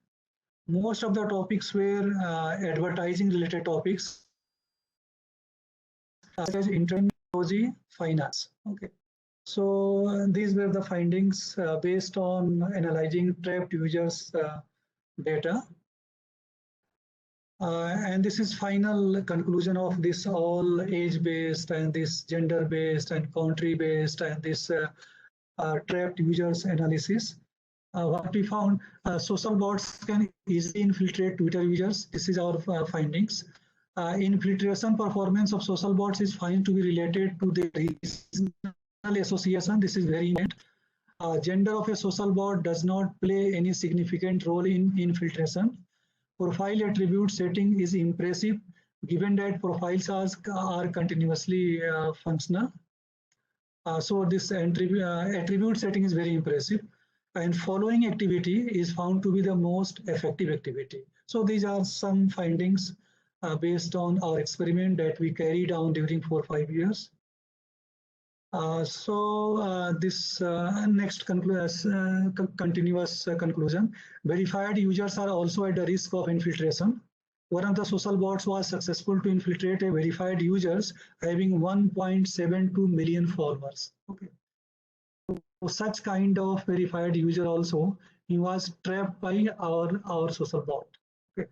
most of the topics were advertising related topics, such as internet, technology, finance. Okay. So these were the findings based on analyzing trapped users data. And this is final conclusion of this all age-based and this gender-based and country-based and this trapped users analysis. What we found, social bots can easily infiltrate Twitter users. This is our findings. Infiltration performance of social bots is found to be related to the regional association. This is very important. Gender of a social bot does not play any significant role in infiltration. Profile attribute setting is impressive given that profiles are continuously functional. So this attribute setting is very impressive. And following activity is found to be the most effective activity. So these are some findings based on our experiment that we carried on during 4 or 5 years. This next continuous conclusion. Verified users are also at the risk of infiltration. One of the social bots was successful to infiltrate a verified users having 1.72 million followers. Okay. So such kind of verified user also, he was trapped by our social bot. Okay.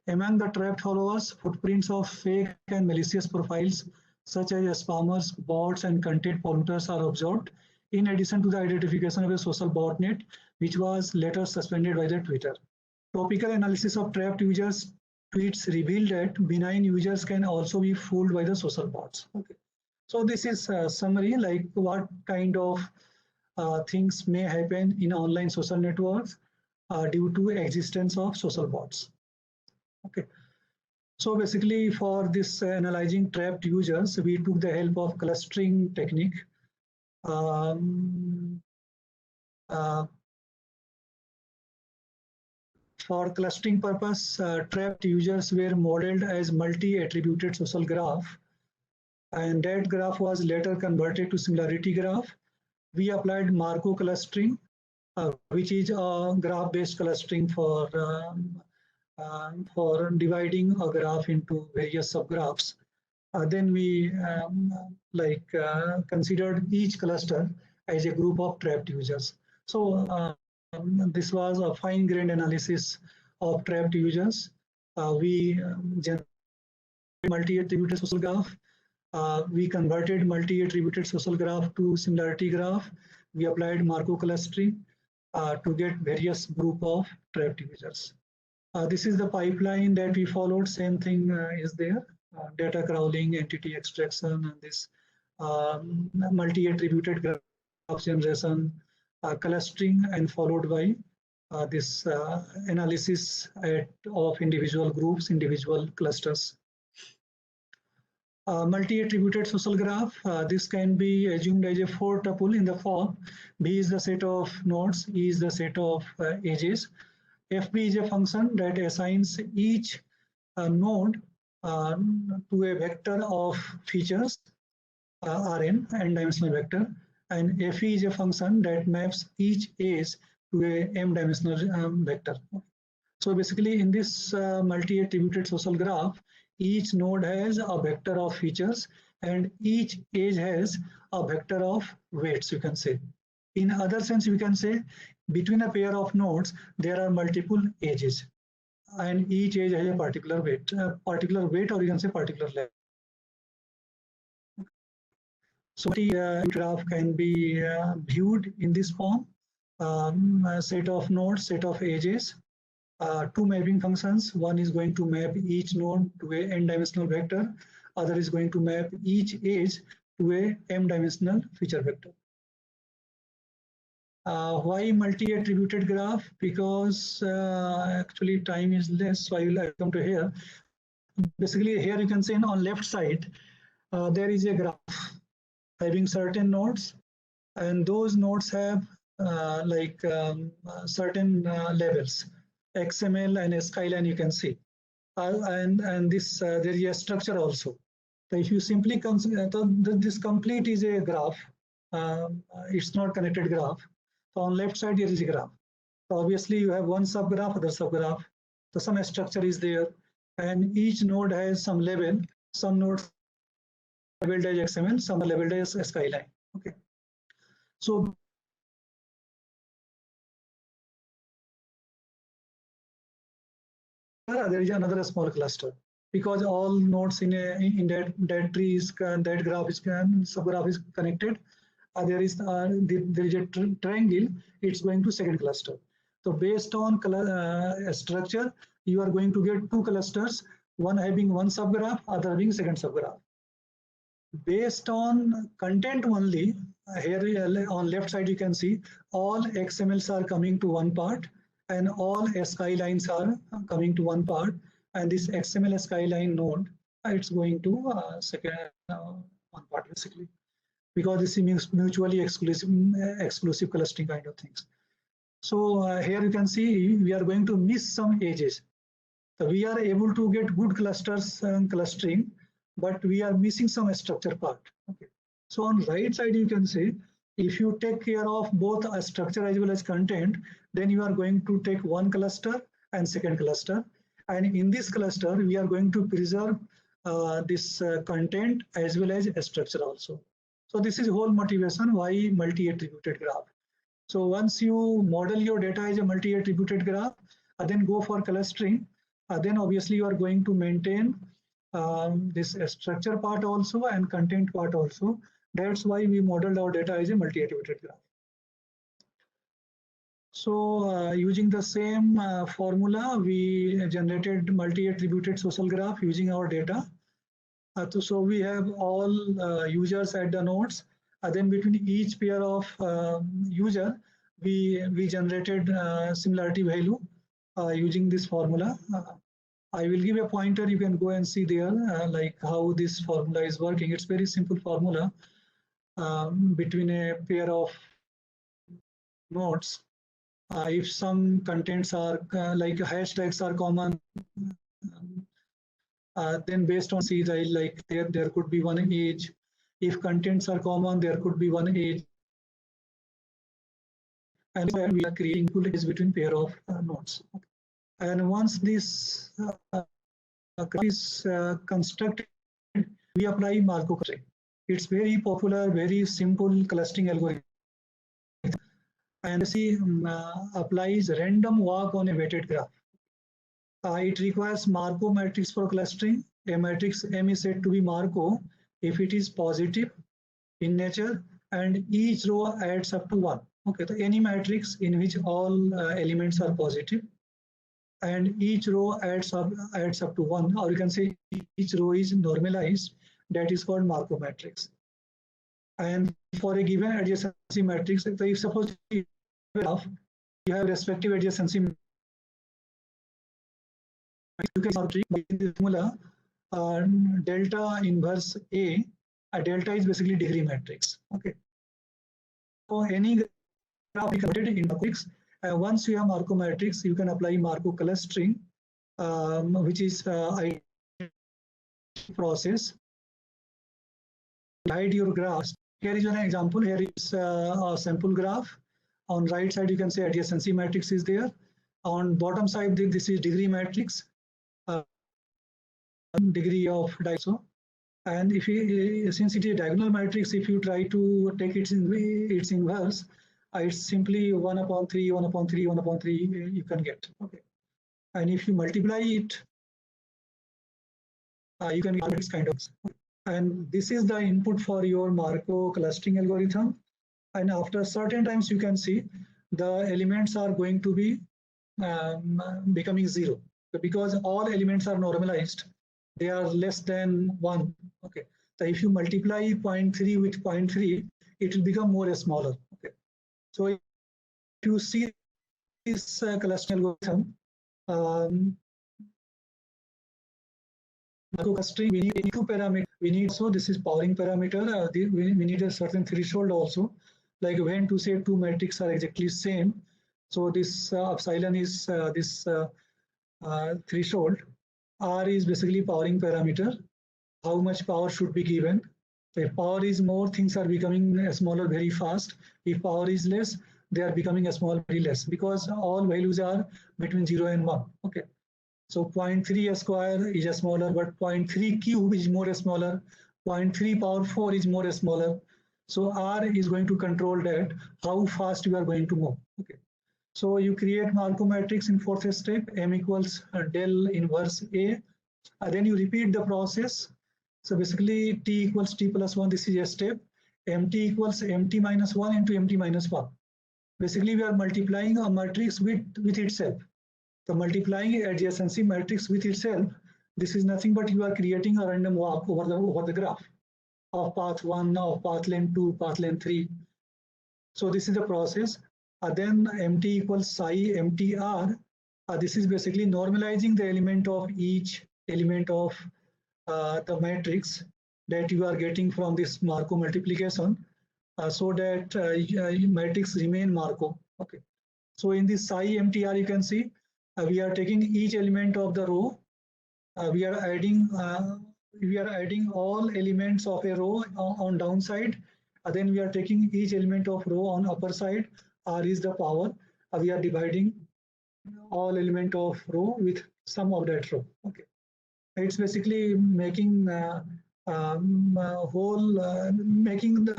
Among the trapped followers, footprints of fake and malicious profiles such as spammers, bots, and content polluters are observed, in addition to the identification of a social botnet, which was later suspended by the Twitter. Topical analysis of trapped users tweets revealed that benign users can also be fooled by the social bots. Okay. So this is a summary, like what kind of things may happen in online social networks due to existence of social bots. Okay. So basically for this analyzing trapped users, we took the help of clustering technique. For clustering purpose, trapped users were modeled as multi-attributed social graph, and that graph was later converted to similarity graph. We applied Markov clustering, which is a graph-based clustering for dividing a graph into various subgraphs. Then we considered each cluster as a group of trapped users. So this was a fine-grained analysis of trapped users. We generated multi-attributed social graph. We converted multi-attributed social graph to similarity graph. We applied Markov clustering to get various group of trapped users. This is the pipeline that we followed. Same thing is there. Data crawling, entity extraction, and this multi-attributed graph generation, clustering, and followed by this analysis of individual groups, individual clusters. Multi-attributed social graph, this can be assumed as a 4 tuple in the form. B is the set of nodes, E is the set of edges. FB is a function that assigns each node to a vector of features, Rn, n-dimensional vector, and Fe is a function that maps each edge to a m-dimensional vector. So basically in this multi-attributed social graph, each node has a vector of features and each edge has a vector of weights, you can say. In other sense, we can say between a pair of nodes, there are multiple edges and each edge has a particular weight, or you can say particular level. So the graph can be viewed in this form, a set of nodes, set of edges, two mapping functions. One is going to map each node to a n-dimensional vector. Other is going to map each edge to a m-dimensional feature vector. Why multi-attributed graph? Because actually time is less, so I will come to here. Basically, here you can see on left side, there is a graph having certain nodes, and those nodes have certain levels, XML and skyline you can see. And this there is a structure also. So if you simply consider this complete is a graph, it's not connected graph. So on left side there is a graph. So obviously you have one subgraph, other subgraph. So some structure is there, and each node has some level. Some nodes labeled as XML, some are labeled as skyline. Okay. So there is another small cluster, because all nodes in that tree is that graph is subgraph is connected. There is a triangle. It's going to second cluster. So based on structure, you are going to get two clusters, one having one subgraph, other having second subgraph. Based on content only, here on left side you can see all XMLs are coming to one part, and all skylines are coming to one part, and this XML skyline node, it's going to second one part basically, because this is mutually exclusive clustering kind of things. So here you can see we are going to miss some edges. So we are able to get good clusters and clustering, but we are missing some structure part. Okay. So on right side you can see, if you take care of both a structure as well as content, then you are going to take one cluster and second cluster. And in this cluster, we are going to preserve this content as well as structure also. So this is whole motivation why multi-attributed graph. So once you model your data as a multi-attributed graph, then go for clustering, then obviously you are going to maintain this structure part also and content part also. That's why we modeled our data as a multi-attributed graph. So using the same formula, we generated multi-attributed social graph using our data. So we have all users at the nodes. Then between each pair of user, we generated similarity value using this formula. I will give a pointer. You can go and see there like how this formula is working. It's very simple formula between a pair of nodes. If some contents are like hashtags are common, then based on C, like there could be one age. If contents are common, there could be one age. And we are creating equalities between pair of nodes. And once this is constructed, we apply Markov clustering. It's very popular, very simple clustering algorithm. And see applies random walk on a weighted graph. It requires Markov matrix for clustering. A matrix M is said to be Markov if it is positive in nature and each row adds up to 1. Okay, so any matrix in which all elements are positive and each row adds up to 1, or you can say each row is normalized, that is called Markov matrix. And for a given adjacency matrix, so if suppose you have respective adjacency, you can the formula delta inverse A. Delta is basically degree matrix. Okay. So any graph converted in matrix. Once you have Markov matrix, you can apply Markov clustering, which is a process. Hide your graphs. Here is an example. Here is a sample graph. On right side, you can say adjacency matrix is there. On bottom side, this is degree matrix, degree of diagonal. And if you, since it is a diagonal matrix, if you try to take its inverse, it's simply 1 upon 3, 1 upon 3, 1 upon 3 you can get. Okay. And if you multiply it, you can get this kind of. And this is the input for your Markov clustering algorithm. And after certain times, you can see the elements are going to be becoming 0. So because all elements are normalized, they are less than 1. Okay. So if you multiply 0.3 with 0.3, it will become more smaller. Okay. So if you see this cluster algorithm, clustering, we need 2 parameters. We need, so this is powering parameter. We need a certain threshold also, like when to say 2 matrices are exactly same. So this epsilon is this threshold. R is basically powering parameter. How much power should be given? So if power is more, things are becoming smaller very fast. If power is less, they are becoming small very less, because all values are between 0 and 1. Okay. So 0.3 square is smaller, but 0.3 cube is more smaller. 0.3 power 4 is more smaller. So R is going to control that, how fast you are going to move. Okay. So you create Markov matrix in 4th step, M equals del inverse A. Then you repeat the process. So basically T equals T plus 1, this is a step. MT equals MT minus 1 into MT minus 1. Basically we are multiplying a matrix with itself. So multiplying adjacency matrix with itself, this is nothing but you are creating a random walk over the graph of path 1, of path length 2, path length 3. So this is the process. Then MT equals psi MTR. This is basically normalizing the element of each element of the matrix that you are getting from this Markov multiplication, so that matrix remain Markov. Okay. So in this psi MTR, you can see we are taking each element of the row. We are adding all elements of a row on downside. Then we are taking each element of row on upper side. R is the power. We are dividing all element of row with sum of that row. Okay. It's basically making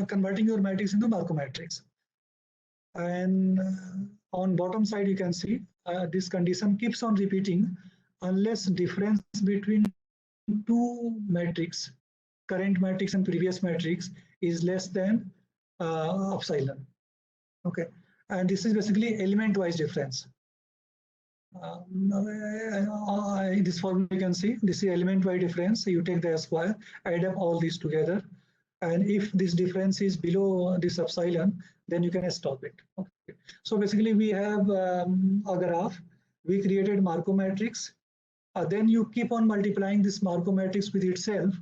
converting your matrix into Markov matrix. And on bottom side, you can see this condition keeps on repeating unless difference between two matrix, current matrix and previous matrix, is less than epsilon. Okay, and this is basically element-wise difference. This formula you can see, this is element-wise difference. So you take the square, add up all these together, and if this difference is below this epsilon, then you can stop it. Okay. So basically we have a graph. We created Markov matrix. Then you keep on multiplying this Markov matrix with itself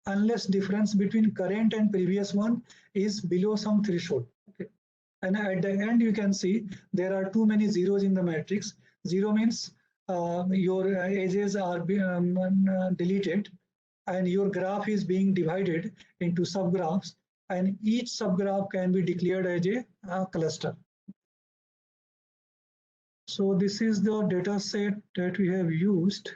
unless difference between current and previous one is below some threshold. Okay. And at the end, you can see there are too many zeros in the matrix. 0 means your edges are deleted and your graph is being divided into subgraphs, and each subgraph can be declared as a cluster. So this is the data set that we have used,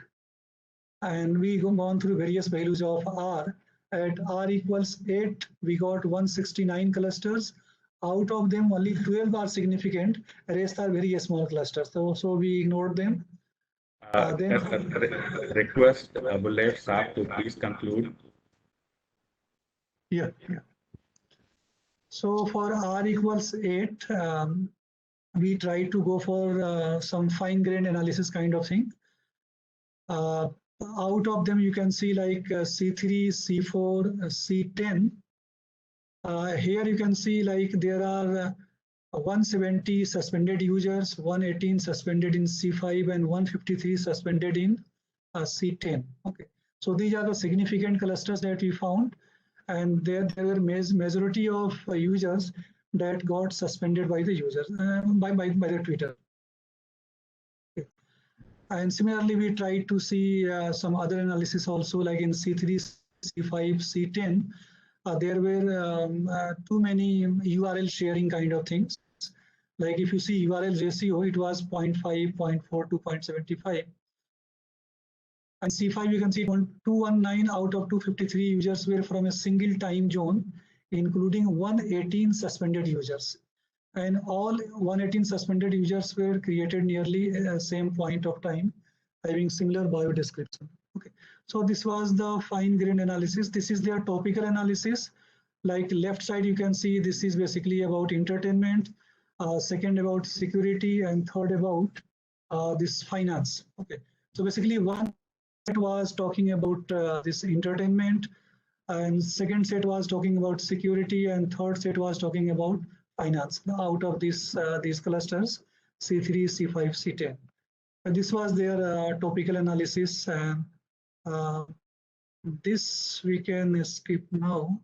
and we have gone through various values of R. At R equals 8, we got 169 clusters. Out of them, only 12 are significant. Rest are very small clusters. So we ignored them. Then request Abul Saab to please conclude. Yeah. So for R equals 8, we try to go for some fine-grained analysis kind of thing. Out of them, you can see like C3, C4, C10. Here you can see like there are 170 suspended users, 118 suspended in C5, and 153 suspended in C10. Okay, so these are the significant clusters that we found, and there were majority of users that got suspended by the users by the Twitter. Okay. And similarly, we tried to see some other analysis also, like in C3, C5, C10. There were too many URL sharing kind of things. Like if you see URL ratio, it was 0.5, 0.4 to 0.75. And C5, you can see 219 out of 253 users were from a single time zone, including 118 suspended users. And all 118 suspended users were created nearly at the same point of time, having similar bio description. Okay. So this was the fine-grained analysis. This is their topical analysis. Like left side, you can see this is basically about entertainment, second about security, and third about this finance. Okay, so basically one set was talking about this entertainment, and second set was talking about security, and third set was talking about finance. Now, out of these clusters, C3, C5, C10. And this was their topical analysis. This we can skip now.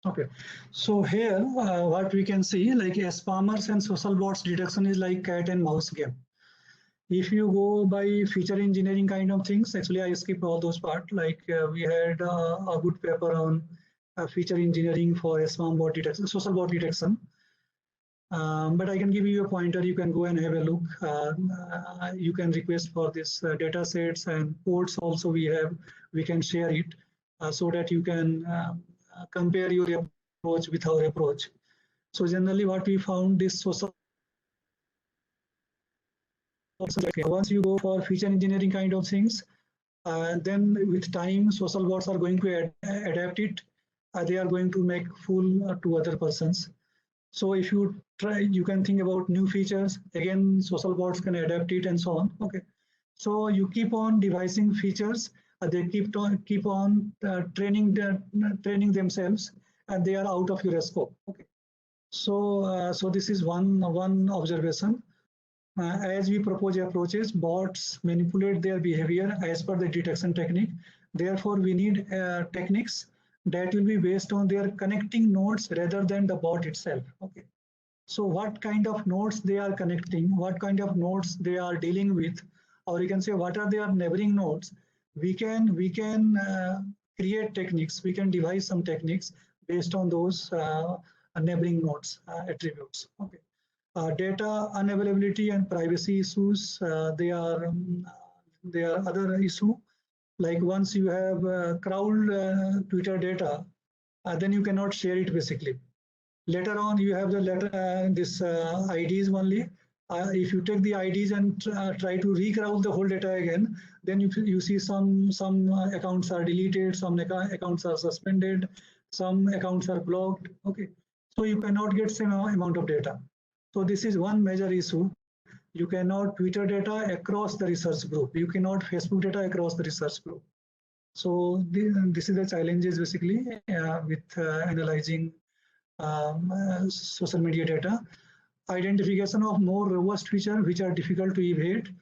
Okay, so here what we can see, like spammers and social bots detection is like cat and mouse game. If you go by feature engineering kind of things, actually I skipped all those parts. Like we had a good paper on feature engineering for spam bot detection, social bot detection. But I can give you a pointer. You can go and have a look. You can request for this data sets and ports also we can share it so that you can compare your approach with our approach. So generally what we found this social, once you go for feature engineering kind of things, then with time social bots are going to adapt it. They are going to make fool to other persons. So if you try, you can think about new features. Again, social bots can adapt it and so on. Okay. So you keep on devising features. They keep on training themselves, and they are out of your scope. Okay. So so this is one observation. As we propose approaches, bots manipulate their behavior as per the detection technique. Therefore, we need techniques that will be based on their connecting nodes rather than the bot itself. Okay. So what kind of nodes they are connecting, what kind of nodes they are dealing with, or you can say what are their neighboring nodes. We can create techniques. We can devise some techniques based on those neighboring nodes attributes. Okay. Data unavailability and privacy issues. They are other issue. Like once you have crawled Twitter data, then you cannot share it basically. Later on, you have the this IDs only. If you take the IDs and try to recrawl the whole data again, then you see some accounts are deleted, some accounts are suspended, some accounts are blocked. Okay, so you cannot get same amount of data. So this is one major issue. You cannot Twitter data across the research group. You cannot Facebook data across the research group. So this is the challenges basically with analyzing social media data. Identification of more robust features which are difficult to evade.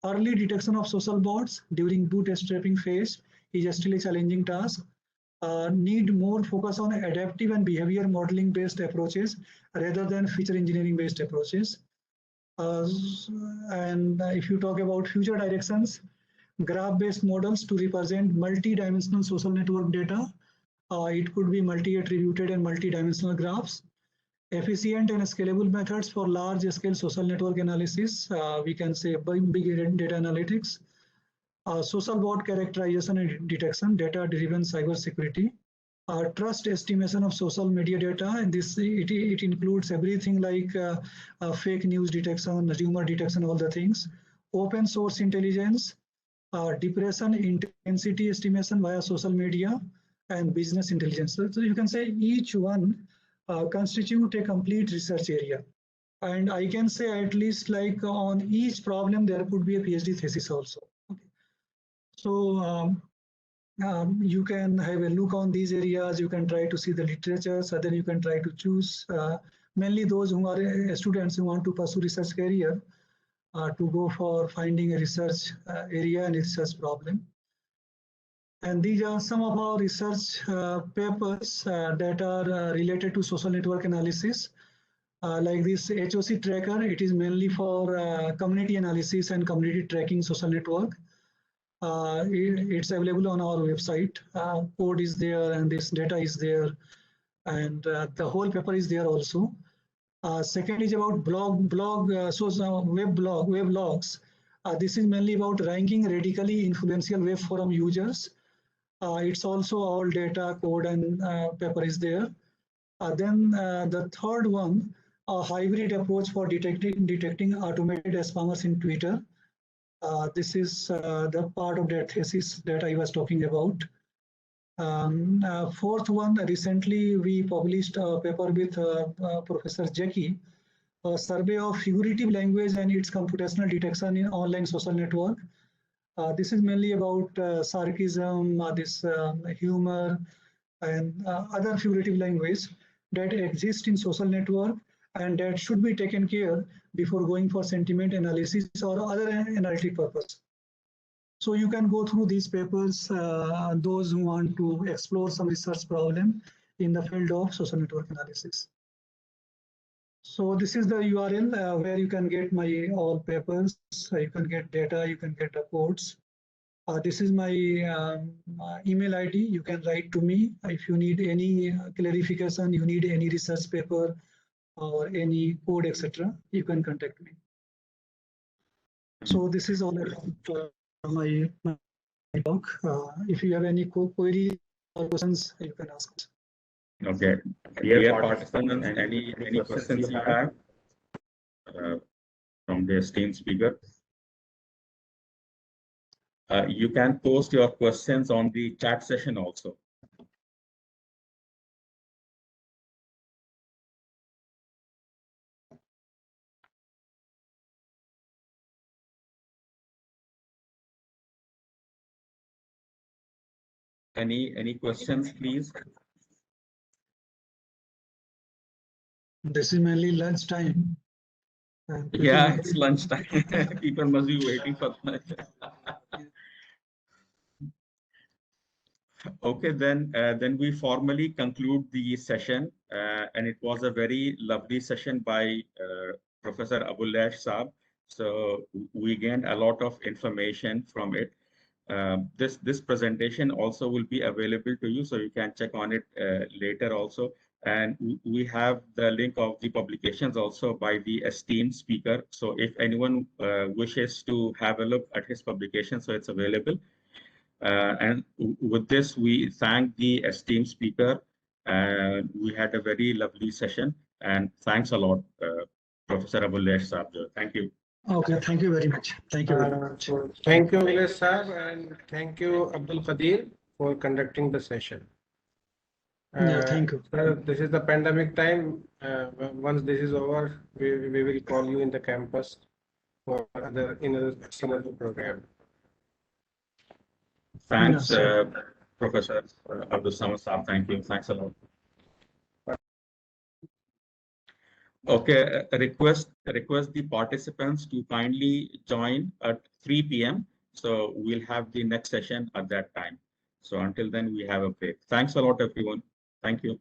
Early detection of social bots during bootstrapping phase is still a challenging task. Need more focus on adaptive and behavior modeling based approaches rather than feature engineering based approaches. And if you talk about future directions, graph-based models to represent multi-dimensional social network data. It could be multi-attributed and multi-dimensional graphs. Efficient and scalable methods for large-scale social network analysis. We can say big data analytics. Social bot characterization and detection, data-driven cybersecurity. Trust estimation of social media data, and it includes everything like fake news detection, rumor detection, all the things. Open source intelligence, depression intensity estimation via social media, and business intelligence. So you can say each one constitute a complete research area. And I can say at least like on each problem, there could be a PhD thesis also. Okay. So you can have a look on these areas. You can try to see the literature, so then you can try to choose mainly those who are students who want to pursue research career to go for finding a research area and research problem. And these are some of our research papers that are related to social network analysis. Like this HOC tracker, it is mainly for community analysis and community tracking social network. It's available on our website. Code is there and this data is there, and the whole paper is there also. Second is about weblogs. This is mainly about ranking radically influential web forum users. It's also all data, code, and paper is there. Then the third one, a hybrid approach for detecting automated spammers in Twitter. This is the part of that thesis that I was talking about. Fourth one, recently we published a paper with Professor Jackie, a survey of figurative language and its computational detection in online social network. This is mainly about sarcasm, humor, and other figurative language that exist in social network and that should be taken care before going for sentiment analysis or other analytic purpose. So you can go through these papers, those who want to explore some research problem in the field of social network analysis. So this is the URL where you can get my all papers. You can get data, you can get reports. This is my email ID. You can write to me if you need any clarification, you need any research paper or any code, etc. You can contact me. So this is all about my talk. If you have any queries or questions, you can ask. Okay, dear participants, any questions you have from the esteemed speaker? You can post your questions on the chat session also. Any questions, please? This is mainly lunch time. Yeah, it's lunchtime. People must be waiting for lunch. Okay, then we formally conclude the session, and it was a very lovely session by Professor Abul-Laish Saab. So we gained a lot of information from it. This presentation also will be available to you, so you can check on it later also. And we have the link of the publications also by the esteemed speaker. So if anyone wishes to have a look at his publication, so it's available. And with this, we thank the esteemed speaker. We had a very lovely session. And thanks a lot, Professor Abul-Laish Saab. Thank you. Okay, thank you very much. Thank you very much. Thank you, Abul-Laish Saab, and thank you, Abdul Qadir, for conducting the session. Yeah, thank you. This is the pandemic time. Once this is over, we will call you in the campus for some other program. Thanks, Professor Abdul Samad Saab. Thank you. Thanks a lot. Okay, request the participants to kindly join at 3 p.m. So we'll have the next session at that time. So until then, we have a break. Thanks a lot, everyone. Thank you.